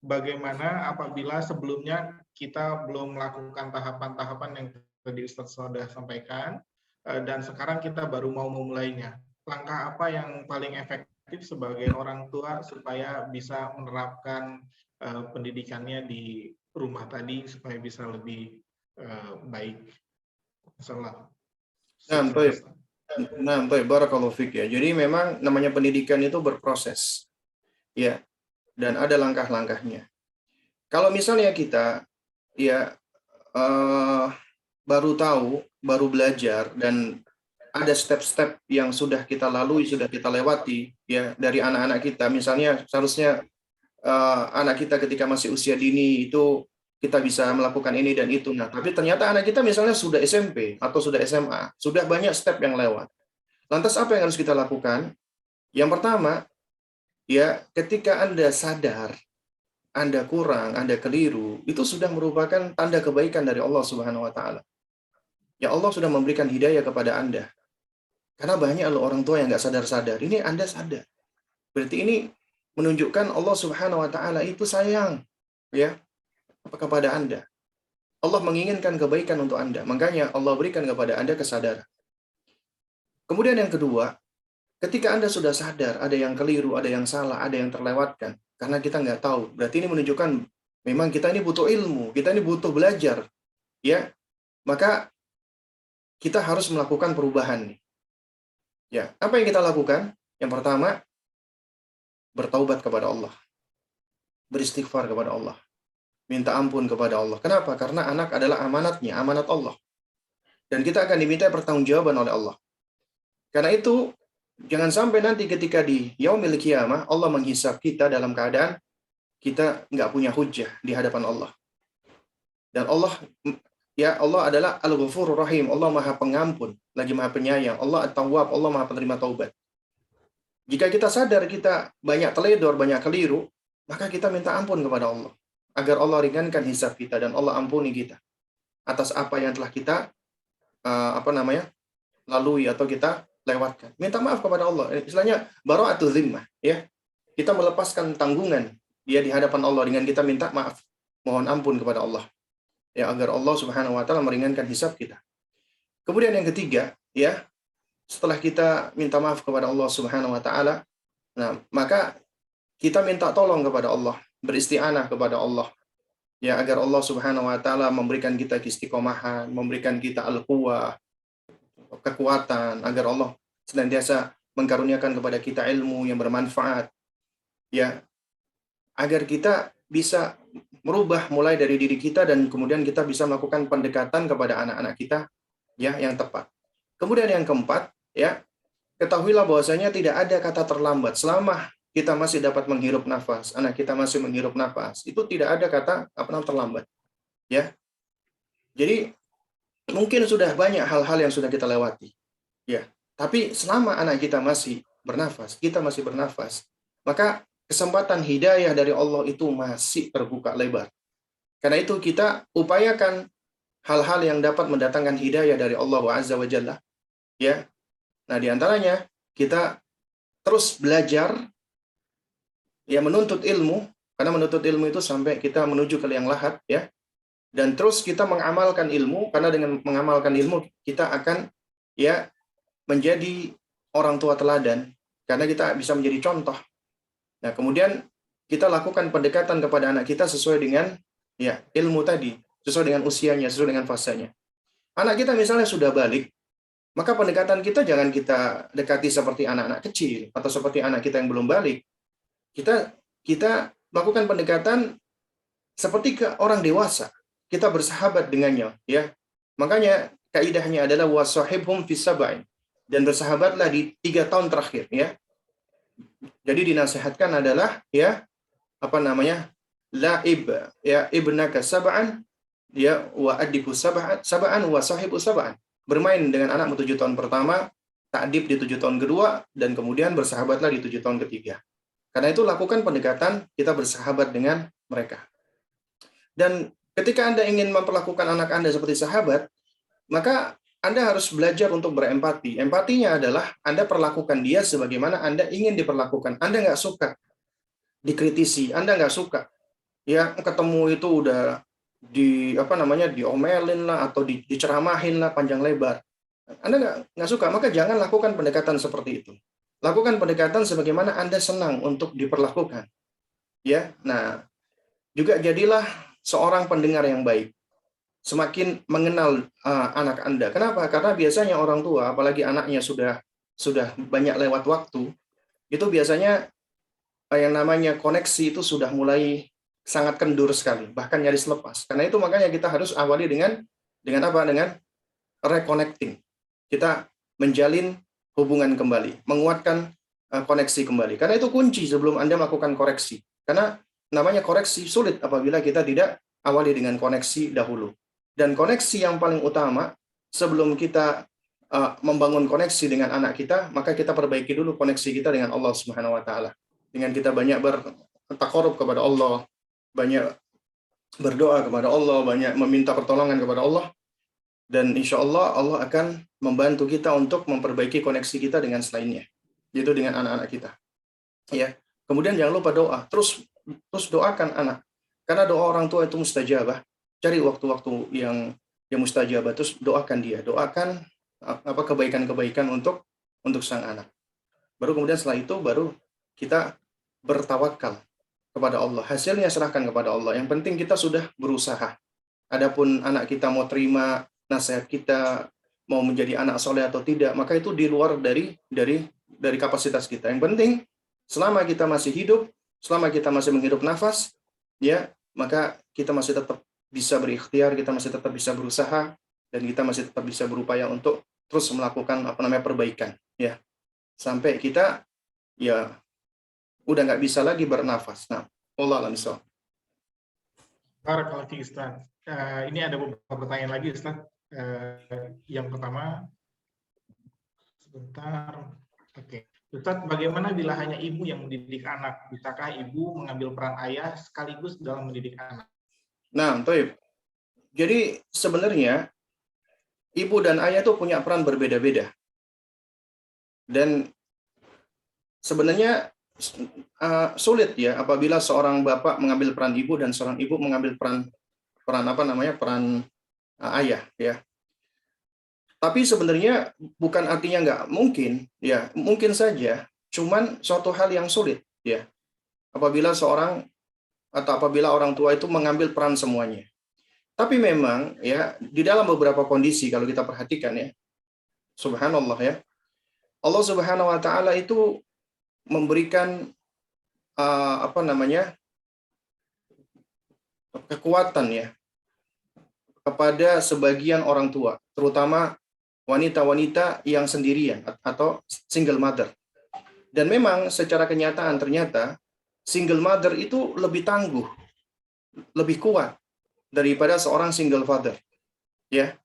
[SPEAKER 2] bagaimana apabila sebelumnya kita belum melakukan tahapan-tahapan yang tadi Ustaz sudah sampaikan, dan sekarang kita baru mau memulainya. Langkah apa yang paling efektif sebagai orang tua supaya bisa menerapkan pendidikannya di rumah tadi supaya bisa lebih baik? Masalah.
[SPEAKER 1] Nah, baik, barakallahu fiik ya. Jadi memang namanya pendidikan itu berproses, ya, dan ada langkah-langkahnya. Kalau misalnya kita, ya, baru tahu, baru belajar, dan ada step-step yang sudah kita lalui, sudah kita lewati, ya, dari anak-anak kita. Misalnya seharusnya anak kita ketika masih usia dini itu kita bisa melakukan ini dan itu. Nah, tapi ternyata anak kita misalnya sudah SMP atau sudah SMA, sudah banyak step yang lewat. Lantas apa yang harus kita lakukan? Yang pertama, ya, ketika Anda sadar Anda kurang, Anda keliru, itu sudah merupakan tanda kebaikan dari Allah Subhanahu wa taala. Ya, Allah sudah memberikan hidayah kepada Anda. Karena banyak orang tua yang nggak sadar-sadar. Ini Anda sadar. Berarti ini menunjukkan Allah Subhanahu wa taala itu sayang, ya, kepada Anda. Allah menginginkan kebaikan untuk Anda. Makanya Allah berikan kepada Anda kesadaran. Kemudian yang kedua, ketika Anda sudah sadar ada yang keliru, ada yang salah, ada yang terlewatkan, karena kita nggak tahu, berarti ini menunjukkan memang kita ini butuh ilmu, kita ini butuh belajar, ya. Maka kita harus melakukan perubahan nih. Ya, apa yang kita lakukan? Yang pertama, bertaubat kepada Allah. Beristighfar kepada Allah. Minta ampun kepada Allah. Kenapa? Karena anak adalah amanatnya, amanat Allah. Dan kita akan diminta pertanggungjawaban oleh Allah. Karena itu, jangan sampai nanti ketika di yaumil qiyamah, Allah menghisab kita dalam keadaan kita nggak punya hujjah di hadapan Allah. Dan Allah, ya, Allah adalah Al-Ghafurur Rahim. Allah Maha Pengampun, lagi Maha Penyayang. Allah At-Tawwab, Allah Maha Penerima Taubat. Jika kita sadar kita banyak teledor, banyak keliru, maka kita minta ampun kepada Allah. Agar Allah ringankan hisab kita dan Allah ampuni kita atas apa yang telah kita lalui atau kita lewatkan. Minta maaf kepada Allah. Istilahnya bara'atu zimmah, ya. Kita melepaskan tanggungan ya di hadapan Allah dengan kita minta maaf, mohon ampun kepada Allah. Ya, agar Allah Subhanahu wa taala meringankan hisab kita. Kemudian yang ketiga, ya, setelah kita minta maaf kepada Allah Subhanahu wa taala, nah, maka kita minta tolong kepada Allah, beristi'anah kepada Allah, ya, agar Allah Subhanahu wa taala memberikan kita istiqomahan, memberikan kita al-quwwah, kekuatan, agar Allah senantiasa mengkaruniakan kepada kita ilmu yang bermanfaat, ya, agar kita bisa merubah mulai dari diri kita dan kemudian kita bisa melakukan pendekatan kepada anak-anak kita, ya, yang tepat. Kemudian yang keempat, ya, ketahuilah bahwasanya tidak ada kata terlambat selama kita masih dapat menghirup nafas, anak kita masih menghirup nafas, itu tidak ada kata terlambat, ya. Jadi mungkin sudah banyak hal-hal yang sudah kita lewati, ya. Tapi selama anak kita masih bernafas, kita masih bernafas, maka kesempatan hidayah dari Allah itu masih terbuka lebar. Karena itu kita upayakan hal-hal yang dapat mendatangkan hidayah dari Allah Azza wa Jalla, ya. Nah, di antaranya kita terus belajar, ya, menuntut ilmu, karena menuntut ilmu itu sampai kita menuju ke liang lahat, ya. Dan terus kita mengamalkan ilmu, karena dengan mengamalkan ilmu kita akan, ya, menjadi orang tua teladan, karena kita bisa menjadi contoh. Nah, kemudian kita lakukan pendekatan kepada anak kita sesuai dengan, ya, ilmu tadi, sesuai dengan usianya, sesuai dengan fasenya. Anak kita misalnya sudah balik, maka pendekatan kita jangan kita dekati seperti anak-anak kecil atau seperti anak kita yang belum balik. Kita lakukan pendekatan seperti ke orang dewasa. Kita bersahabat dengannya, ya. Makanya kaidahnya adalah wasahibhum fis sab'in, dan bersahabatlah di 3 tahun terakhir, ya. Jadi dinasihatkan adalah, ya, laib, ya, ibnaka sab'an, ya, wa adibu sab'an wa sahibu sab'an. Bermain dengan anakmu 7 tahun pertama, ta'dib di 7 tahun kedua, dan kemudian bersahabatlah di 7 tahun ketiga. Karena itu lakukan pendekatan kita bersahabat dengan mereka. Dan ketika Anda ingin memperlakukan anak Anda seperti sahabat, maka Anda harus belajar untuk berempati. Empatinya adalah Anda perlakukan dia sebagaimana Anda ingin diperlakukan. Anda nggak suka dikritisi, Anda nggak suka, ya, ketemu itu udah diomelin lah atau diceramahin lah panjang lebar. Anda nggak suka, maka jangan lakukan pendekatan seperti itu. Lakukan pendekatan sebagaimana Anda senang untuk diperlakukan, ya. Nah, juga jadilah seorang pendengar yang baik. Semakin mengenal anak Anda. Kenapa? Karena biasanya orang tua, apalagi anaknya sudah banyak lewat waktu, itu biasanya yang namanya koneksi itu sudah mulai sangat kendur sekali, bahkan nyaris lepas. Karena itu makanya kita harus awali dengan apa? Dengan reconnecting. Kita menjalin hubungan kembali, menguatkan koneksi kembali. Karena itu kunci sebelum Anda melakukan koreksi. Karena namanya koreksi sulit apabila kita tidak awali dengan koneksi dahulu. Dan koneksi yang paling utama sebelum kita membangun koneksi dengan anak kita, maka kita perbaiki dulu koneksi kita dengan Allah Subhanahu wa taala. Dengan kita banyak bertakarub kepada Allah, banyak berdoa kepada Allah, banyak meminta pertolongan kepada Allah, dan insya Allah Allah akan membantu kita untuk memperbaiki koneksi kita dengan selainnya, yaitu dengan anak-anak kita. Ya. Kemudian jangan lupa doa. Terus doakan anak. Karena doa orang tua itu mustajabah. Cari waktu-waktu yang mustajabah, terus doakan dia. Doakan kebaikan-kebaikan untuk sang anak. Baru kemudian setelah itu baru kita bertawakal kepada Allah. Hasilnya serahkan kepada Allah. Yang penting kita sudah berusaha. Adapun anak kita mau terima nasihat kita, mau menjadi anak soleh atau tidak, maka itu di luar dari kapasitas kita. Yang penting selama kita masih hidup, selama kita masih menghirup nafas, ya, maka kita masih tetap bisa berikhtiar, kita masih tetap bisa berusaha, dan kita masih tetap bisa berupaya untuk terus melakukan perbaikan, ya, sampai kita, ya, udah nggak bisa lagi bernafas. Nah, Allah alam so.
[SPEAKER 2] Barakallahu fiik, Ustaz. Ini ada beberapa pertanyaan lagi, Ustaz. Yang pertama, sebentar. Oke. Ustaz, bagaimana bila hanya ibu yang mendidik anak? Bisakah ibu mengambil peran ayah sekaligus dalam mendidik anak?
[SPEAKER 1] Nah, Toib. Jadi sebenarnya ibu dan ayah itu punya peran berbeda-beda. Dan sebenarnya sulit, ya, apabila seorang bapak mengambil peran ibu dan seorang ibu mengambil peran ayah, ya. Tapi sebenarnya bukan artinya nggak mungkin, ya, mungkin saja, cuman suatu hal yang sulit, ya, apabila orang tua itu mengambil peran semuanya. Tapi memang, ya, di dalam beberapa kondisi kalau kita perhatikan, ya, subhanallah, ya, Allah Subhanahu wa taala itu memberikan apa namanya? Kekuatan ya kepada sebagian orang tua, terutama wanita-wanita yang sendirian atau single mother. Dan memang secara kenyataan ternyata single mother itu lebih tangguh, lebih kuat daripada seorang single father, ya.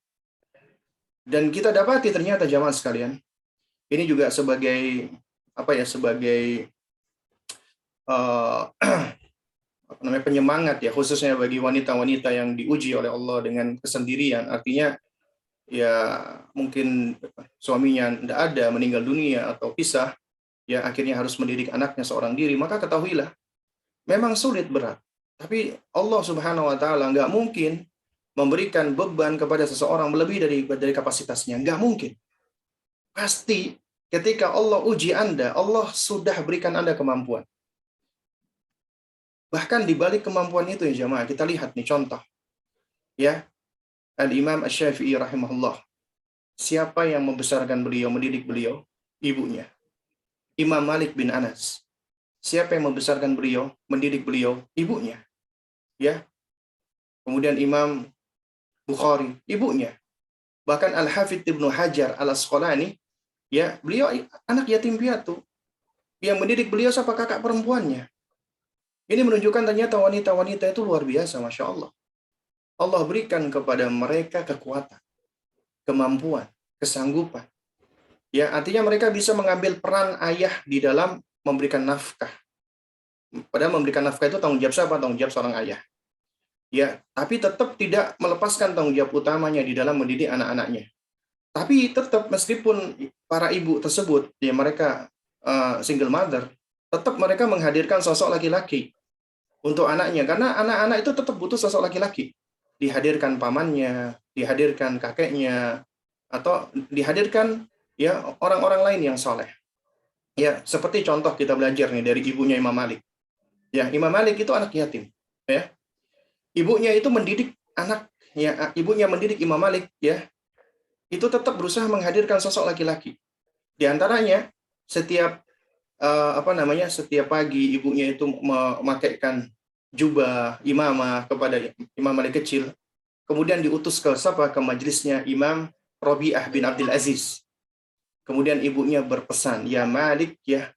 [SPEAKER 1] Dan kita dapati ternyata jamaah sekalian, ini juga sebagai apa ya, sebagai uh, apa namanya, penyemangat ya, khususnya bagi wanita-wanita yang diuji oleh Allah dengan kesendirian. Artinya ya mungkin suaminya tidak ada, meninggal dunia atau pisah, ya akhirnya harus mendidik anaknya seorang diri. Maka ketahuilah, memang sulit, berat. Tapi Allah Subhanahu wa taala nggak mungkin memberikan beban kepada seseorang melebihi dari kapasitasnya. Nggak mungkin. Pasti ketika Allah uji Anda, Allah sudah berikan Anda kemampuan. Bahkan di balik kemampuan itu ya jamaah, kita lihat nih contoh. Ya, Al-Imam Asy-Syafi'i rahimahullah. Siapa yang membesarkan beliau, mendidik beliau? Ibunya. Imam Malik bin Anas. Siapa yang membesarkan beliau, mendidik beliau? Ibunya. Ya. Kemudian Imam Bukhari, ibunya. Bahkan Al-Hafidz Ibnu Hajar Al-Asqalani, ya, beliau anak yatim piatu. Yang mendidik beliau siapa? Kakak perempuannya. Ini menunjukkan ternyata wanita-wanita itu luar biasa, Masya Allah. Allah berikan kepada mereka kekuatan, kemampuan, kesanggupan. Ya, artinya mereka bisa mengambil peran ayah di dalam memberikan nafkah. Padahal memberikan nafkah itu tanggung jawab siapa? Tanggung jawab seorang ayah. Ya, tapi tetap tidak melepaskan tanggung jawab utamanya di dalam mendidik anak-anaknya. Tapi tetap meskipun para ibu tersebut, ya mereka single mother, tetap mereka menghadirkan sosok laki-laki untuk anaknya. Karena anak-anak itu tetap butuh sosok laki-laki. Dihadirkan pamannya, dihadirkan kakeknya, atau dihadirkan ya orang-orang lain yang soleh. Ya, seperti contoh kita belajar nih dari ibunya Imam Malik. Ya, Imam Malik itu anak yatim. Ya, ibunya itu mendidik anak, ya, ibunya mendidik Imam Malik, ya, itu tetap berusaha menghadirkan sosok laki-laki. Di antaranya setiap apa namanya, setiap pagi ibunya itu memakaikan jubah imamah kepada Imam Malik kecil, kemudian diutus ke siapa? Ke majelisnya Imam Rabi'ah bin Abdul Aziz. Kemudian ibunya berpesan, ya Malik, ya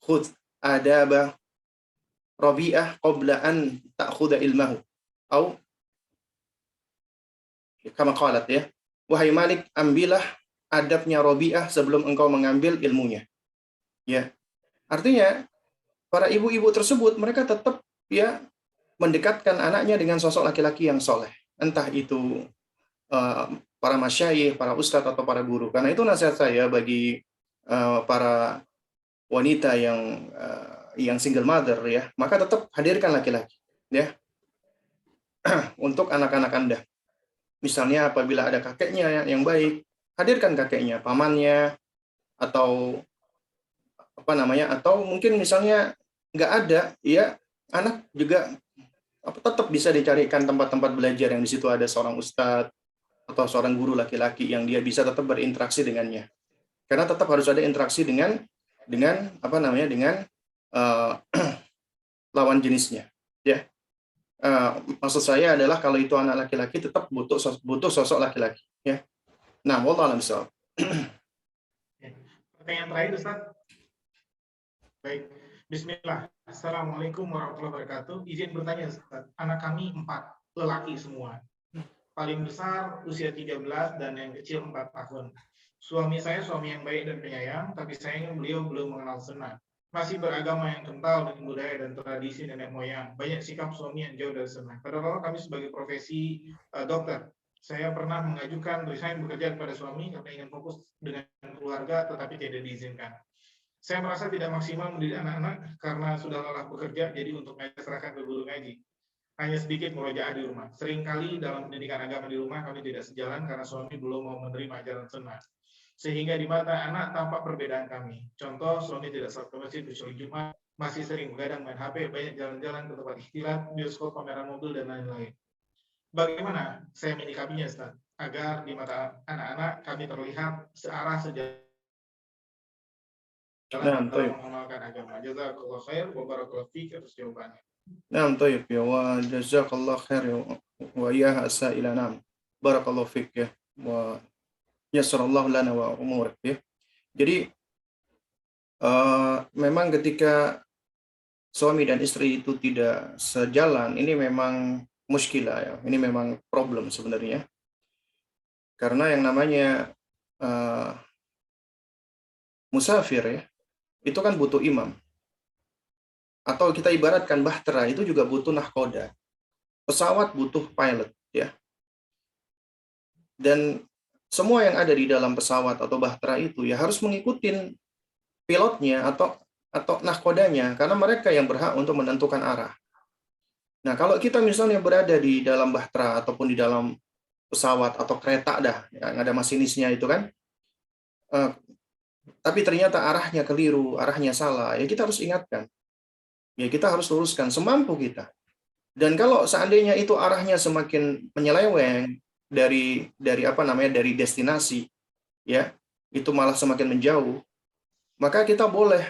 [SPEAKER 1] khudh adaba Rabi'ah qabla an ta'khudha ilmahu. Atau kama qalat, ya. Wahai Malik, ambillah adabnya Rabi'ah sebelum engkau mengambil ilmunya. Ya. Artinya para ibu-ibu tersebut mereka tetap ya mendekatkan anaknya dengan sosok laki-laki yang soleh. Entah itu para masyayikh, para ustadz atau para guru. Karena itu nasihat saya bagi para wanita yang single mother, ya, maka tetap hadirkan laki-laki, ya, untuk anak-anak Anda. Misalnya apabila ada kakeknya yang baik, hadirkan kakeknya, pamannya, atau apa namanya, atau mungkin misalnya nggak ada, ya, anak juga tetap bisa dicarikan tempat-tempat belajar yang di situ ada seorang ustadz atau seorang guru laki-laki yang dia bisa tetap berinteraksi dengannya. Karena tetap harus ada interaksi dengan apa namanya, dengan uh, lawan jenisnya, ya. Maksud saya adalah kalau itu anak laki-laki tetap butuh sosok laki-laki, ya. Nah, wallahu a'lam bishawab.
[SPEAKER 2] Pertanyaan terakhir, Ustaz. Baik, Bismillah. Assalamualaikum warahmatullahi wabarakatuh. Izin bertanya, Ustaz. Anak kami 4, lelaki semua. Paling besar usia 13 dan yang kecil 4 tahun. Suami saya suami yang baik dan penyayang, tapi sayangnya beliau belum mengenal sunnah. Masih beragama yang kental dengan budaya dan tradisi nenek moyang. Banyak sikap suami yang jauh dari sunnah. Padahal kami sebagai profesi dokter, saya pernah mengajukan resign bekerja kepada suami karena ingin fokus dengan keluarga, tetapi tidak diizinkan. Saya merasa tidak maksimal mendidik anak-anak karena sudah lelah bekerja, jadi untuk serahkan ke guru ngaji. Hanya sedikit murojaah di rumah. Seringkali dalam pendidikan agama di rumah kami tidak sejalan karena suami belum mau menerima ajaran sunnah. Sehingga di mata anak tampak perbedaan kami. Contoh, suami tidak sholat ke masjid kecuali Jumat, masih sering begadang main HP, banyak jalan-jalan ke tempat istirahat, bioskop, pameran mobil, dan lain-lain. Bagaimana saya menyikapinya, Ustaz? Agar di mata anak-anak kami terlihat searah sejalan
[SPEAKER 1] Nah,
[SPEAKER 2] dalam
[SPEAKER 1] toib.
[SPEAKER 2] mengamalkan agama. Jazakallah khair wa barakallahu fiik atas jawabannya.
[SPEAKER 1] Nah, toib ya. Wa jazakallah khair ya. Wa ya ila nam. Barakallahu fik ya. Wa yassarallahu lana wa umurik ya. Jadi memang ketika suami dan istri itu tidak sejalan, ini memang muskilah ya. Ini memang problem sebenarnya. Karena yang namanya musafir ya, itu kan butuh imam. Atau kita ibaratkan bahtera itu juga butuh nahkoda. Pesawat butuh pilot ya. Dan semua yang ada di dalam pesawat atau bahtera itu ya harus mengikuti pilotnya atau nahkodanya, karena mereka yang berhak untuk menentukan arah. Nah, kalau kita misalnya berada di dalam bahtera ataupun di dalam pesawat atau kereta yang ada masinisnya itu kan, tapi ternyata arahnya keliru, arahnya salah, ya kita harus ingatkan. Ya kita harus luruskan semampu kita. Dan kalau seandainya itu arahnya semakin menyeleweng dari destinasi, ya itu malah semakin menjauh, maka kita boleh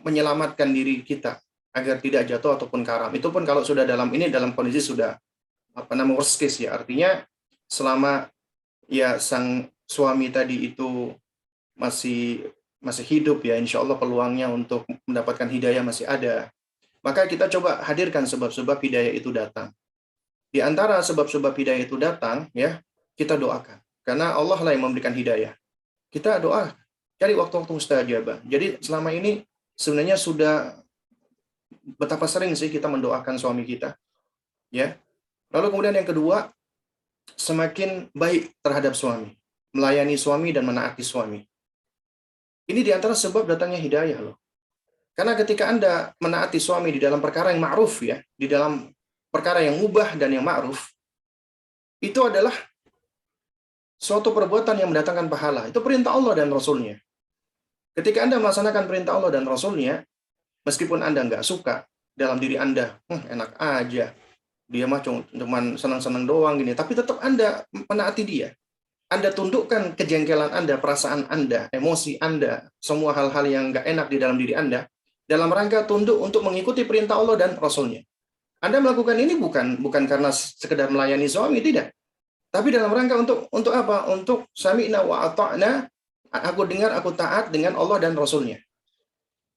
[SPEAKER 1] menyelamatkan diri kita agar tidak jatuh ataupun karam. Itu pun kalau sudah dalam kondisi sudah worst case ya, artinya selama ya sang suami tadi itu masih hidup ya, insya Allah peluangnya untuk mendapatkan hidayah masih ada. Maka kita coba hadirkan sebab-sebab hidayah itu datang. Di antara sebab-sebab hidayah itu datang, ya kita doakan. Karena Allah lah yang memberikan hidayah. Kita doa, cari waktu-waktu mustajabah. Jadi selama ini sebenarnya sudah betapa sering sih kita mendoakan suami kita. Ya. Lalu kemudian yang kedua, semakin baik terhadap suami. Melayani suami dan menaati suami. Ini di antara sebab datangnya hidayah loh. Karena ketika Anda menaati suami di dalam perkara yang ma'ruf ya, di dalam perkara yang mubah dan yang ma'ruf, itu adalah suatu perbuatan yang mendatangkan pahala. Itu perintah Allah dan Rasul-Nya. Ketika Anda melaksanakan perintah Allah dan Rasul-Nya, meskipun Anda nggak suka dalam diri Anda, enak aja, dia mah cuma senang-senang doang gini, tapi tetap Anda menaati dia. Anda tundukkan kejengkelan Anda, perasaan Anda, emosi Anda, semua hal-hal yang nggak enak di dalam diri Anda, dalam rangka tunduk untuk mengikuti perintah Allah dan Rasul-Nya. Anda melakukan ini bukan karena sekedar melayani suami, tidak. Tapi dalam rangka untuk apa? Untuk sami'na wa ata'na, aku dengar, aku taat dengan Allah dan Rasul-Nya.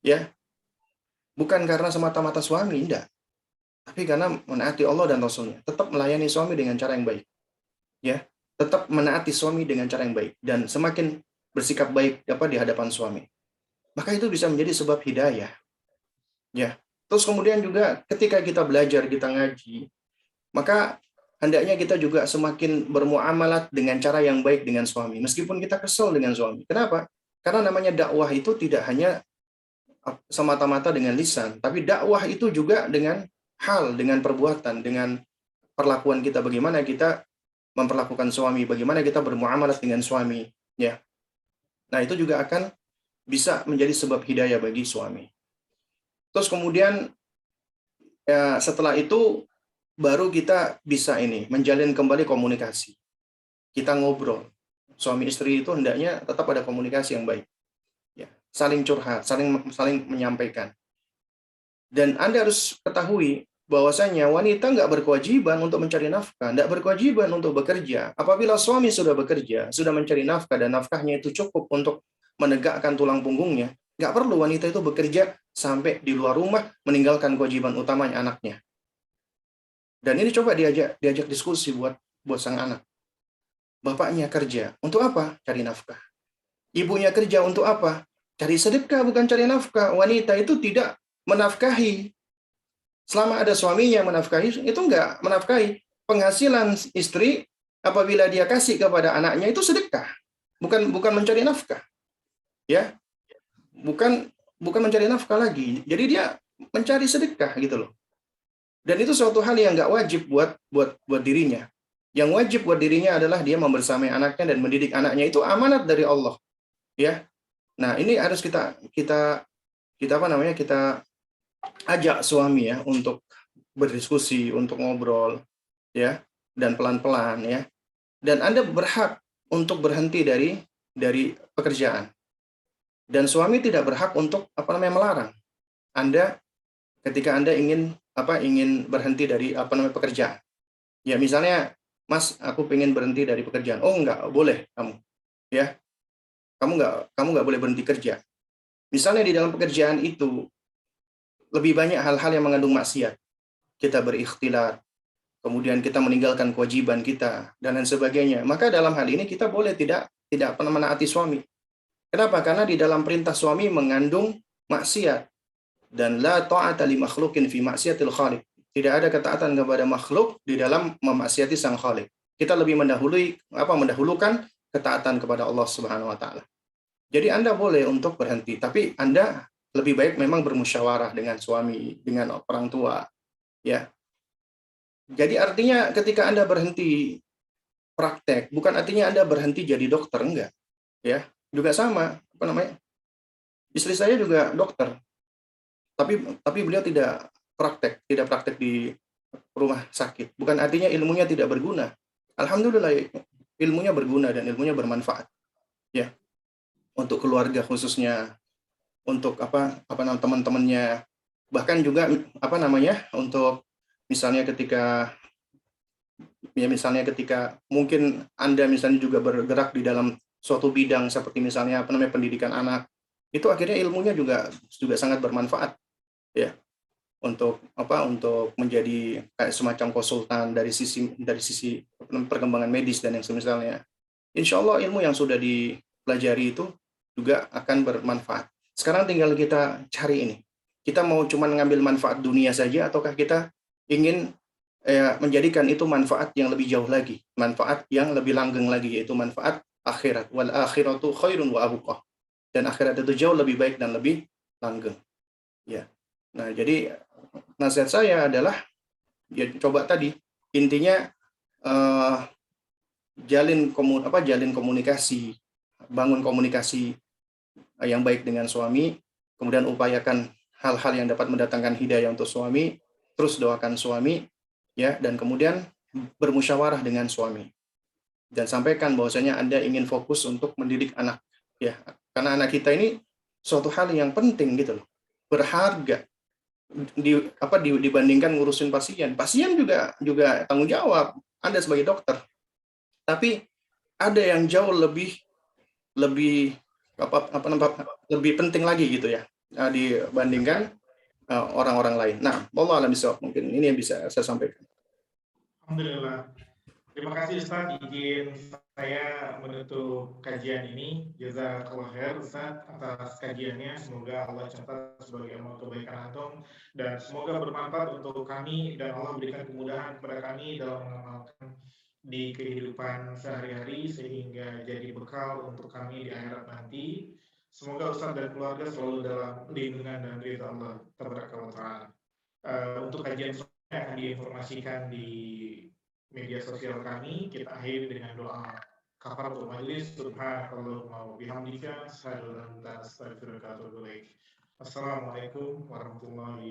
[SPEAKER 1] Ya. Bukan karena semata-mata suami, tidak. Tapi karena menaati Allah dan Rasul-Nya. Tetap melayani suami dengan cara yang baik. Ya. Tetap menaati suami dengan cara yang baik. Dan semakin bersikap baik di hadapan suami. Maka itu bisa menjadi sebab hidayah. Ya. Terus kemudian juga ketika kita belajar, kita ngaji, maka hendaknya kita juga semakin bermuamalat dengan cara yang baik dengan suami. Meskipun kita kesel dengan suami. Kenapa? Karena namanya dakwah itu tidak hanya semata-mata dengan lisan. Tapi dakwah itu juga dengan hal, dengan perbuatan, dengan perlakuan kita. Bagaimana kita memperlakukan suami, bagaimana kita bermuamalat dengan suami. Ya. Nah itu juga akan bisa menjadi sebab hidayah bagi suami. Terus kemudian ya, setelah itu baru kita bisa menjalin kembali komunikasi. Kita ngobrol. Suami istri itu hendaknya tetap ada komunikasi yang baik. Ya, saling curhat, saling menyampaikan. Dan Anda harus ketahui bahwasanya wanita nggak berkewajiban untuk mencari nafkah, nggak berkewajiban untuk bekerja. Apabila suami sudah bekerja, sudah mencari nafkah dan nafkahnya itu cukup untuk menegakkan tulang punggungnya, nggak perlu wanita itu bekerja sampai di luar rumah meninggalkan kewajiban utamanya anaknya. Dan ini coba diajak diskusi buat sang anak. Bapaknya kerja untuk apa? Cari nafkah. Ibunya kerja untuk apa? Cari sedekah, bukan cari nafkah. Wanita itu tidak menafkahi. Selama ada suaminya menafkahi, itu enggak menafkahi. Penghasilan istri apabila dia kasih kepada anaknya itu sedekah. Bukan mencari nafkah. Ya. Bukan mencari nafkah lagi. Jadi dia mencari sedekah gitu loh. Dan itu suatu hal yang enggak wajib buat dirinya. Yang wajib buat dirinya adalah dia membersamai anaknya dan mendidik anaknya, itu amanat dari Allah. Ya. Nah, ini harus kita ajak suami ya untuk berdiskusi, untuk ngobrol ya, dan pelan-pelan ya. Dan Anda berhak untuk berhenti dari pekerjaan. Dan suami tidak berhak untuk melarang Anda ketika Anda ingin berhenti dari pekerjaan. Ya misalnya, Mas, aku pengen berhenti dari pekerjaan. Oh enggak, boleh kamu. Ya, kamu nggak boleh berhenti kerja. Misalnya di dalam pekerjaan itu lebih banyak hal-hal yang mengandung maksiat. Kita berikhtilat, kemudian kita meninggalkan kewajiban kita dan lain sebagainya. Maka dalam hal ini kita boleh tidak pernah menaati suami. Kenapa? Karena di dalam perintah suami mengandung maksiat, dan la ta'ata li makhluqin fi maksiatil khaliq. Tidak ada ketaatan kepada makhluk di dalam memaksiati sang khaliq. Kita lebih mendahulukan ketaatan kepada Allah Subhanahu wa taala. Jadi Anda boleh untuk berhenti, tapi Anda lebih baik memang bermusyawarah dengan suami, dengan orang tua, ya. Jadi artinya ketika Anda berhenti praktek, bukan artinya Anda berhenti jadi dokter, enggak, ya. Juga sama, istri saya juga dokter, tapi beliau tidak praktek di rumah sakit. Bukan artinya ilmunya tidak berguna. Alhamdulillah ilmunya berguna dan ilmunya bermanfaat, ya, untuk keluarga khususnya, untuk teman-temannya, bahkan juga untuk misalnya ketika mungkin Anda misalnya juga bergerak di dalam suatu bidang seperti misalnya pendidikan anak, itu akhirnya ilmunya juga juga sangat bermanfaat, ya, untuk menjadi kayak semacam konsultan dari sisi perkembangan medis dan yang semisalnya. Insya Allah ilmu yang sudah dipelajari itu juga akan bermanfaat. Sekarang tinggal kita cari ini. Kita mau cuma ngambil manfaat dunia saja, ataukah kita ingin menjadikan itu manfaat yang lebih jauh lagi, manfaat yang lebih langgeng lagi, yaitu manfaat akhirat. Wal akhiratu khairun wa abqa. Dan akhirat itu jauh lebih baik dan lebih langgeng. Ya. Nah, jadi nasihat saya adalah ya coba tadi intinya eh, jalin komunikasi, bangun komunikasi yang baik dengan suami, kemudian upayakan hal-hal yang dapat mendatangkan hidayah untuk suami, terus doakan suami, ya, dan kemudian bermusyawarah dengan suami dan sampaikan bahwasanya Anda ingin fokus untuk mendidik anak, ya, karena anak kita ini suatu hal yang penting gitu loh, berharga dibandingkan ngurusin pasien. Pasien juga tanggung jawab Anda sebagai dokter, tapi ada yang jauh lebih lebih lebih penting lagi gitu ya, dibandingkan orang-orang lain. Nah, wallahu a'lam bishawab, mungkin ini yang bisa saya sampaikan.
[SPEAKER 2] Alhamdulillah. Terima kasih Ustaz, izin saya menutup kajian ini. Jazakallah khair Ustaz atas kajiannya. Semoga Allah catat sebagai amal kebaikan antum dan semoga bermanfaat untuk kami dan Allah berikan kemudahan kepada kami dalam mengamalkan di kehidupan sehari-hari sehingga jadi bekal untuk kami di akhirat nanti. Semoga Ustaz dan keluarga selalu dalam lindungan dan ridha Allah tabaraka wa taala. Untuk kajian selanjutnya akan diinformasikan di media sosial kami. Kita akhiri dengan doa kafaratul majlis. Subhanakallahumma wa bihamdika asyhadu an la ilaha illa anta astaghfiruka wa atubu ilaik. Assalamualaikum warahmatullahi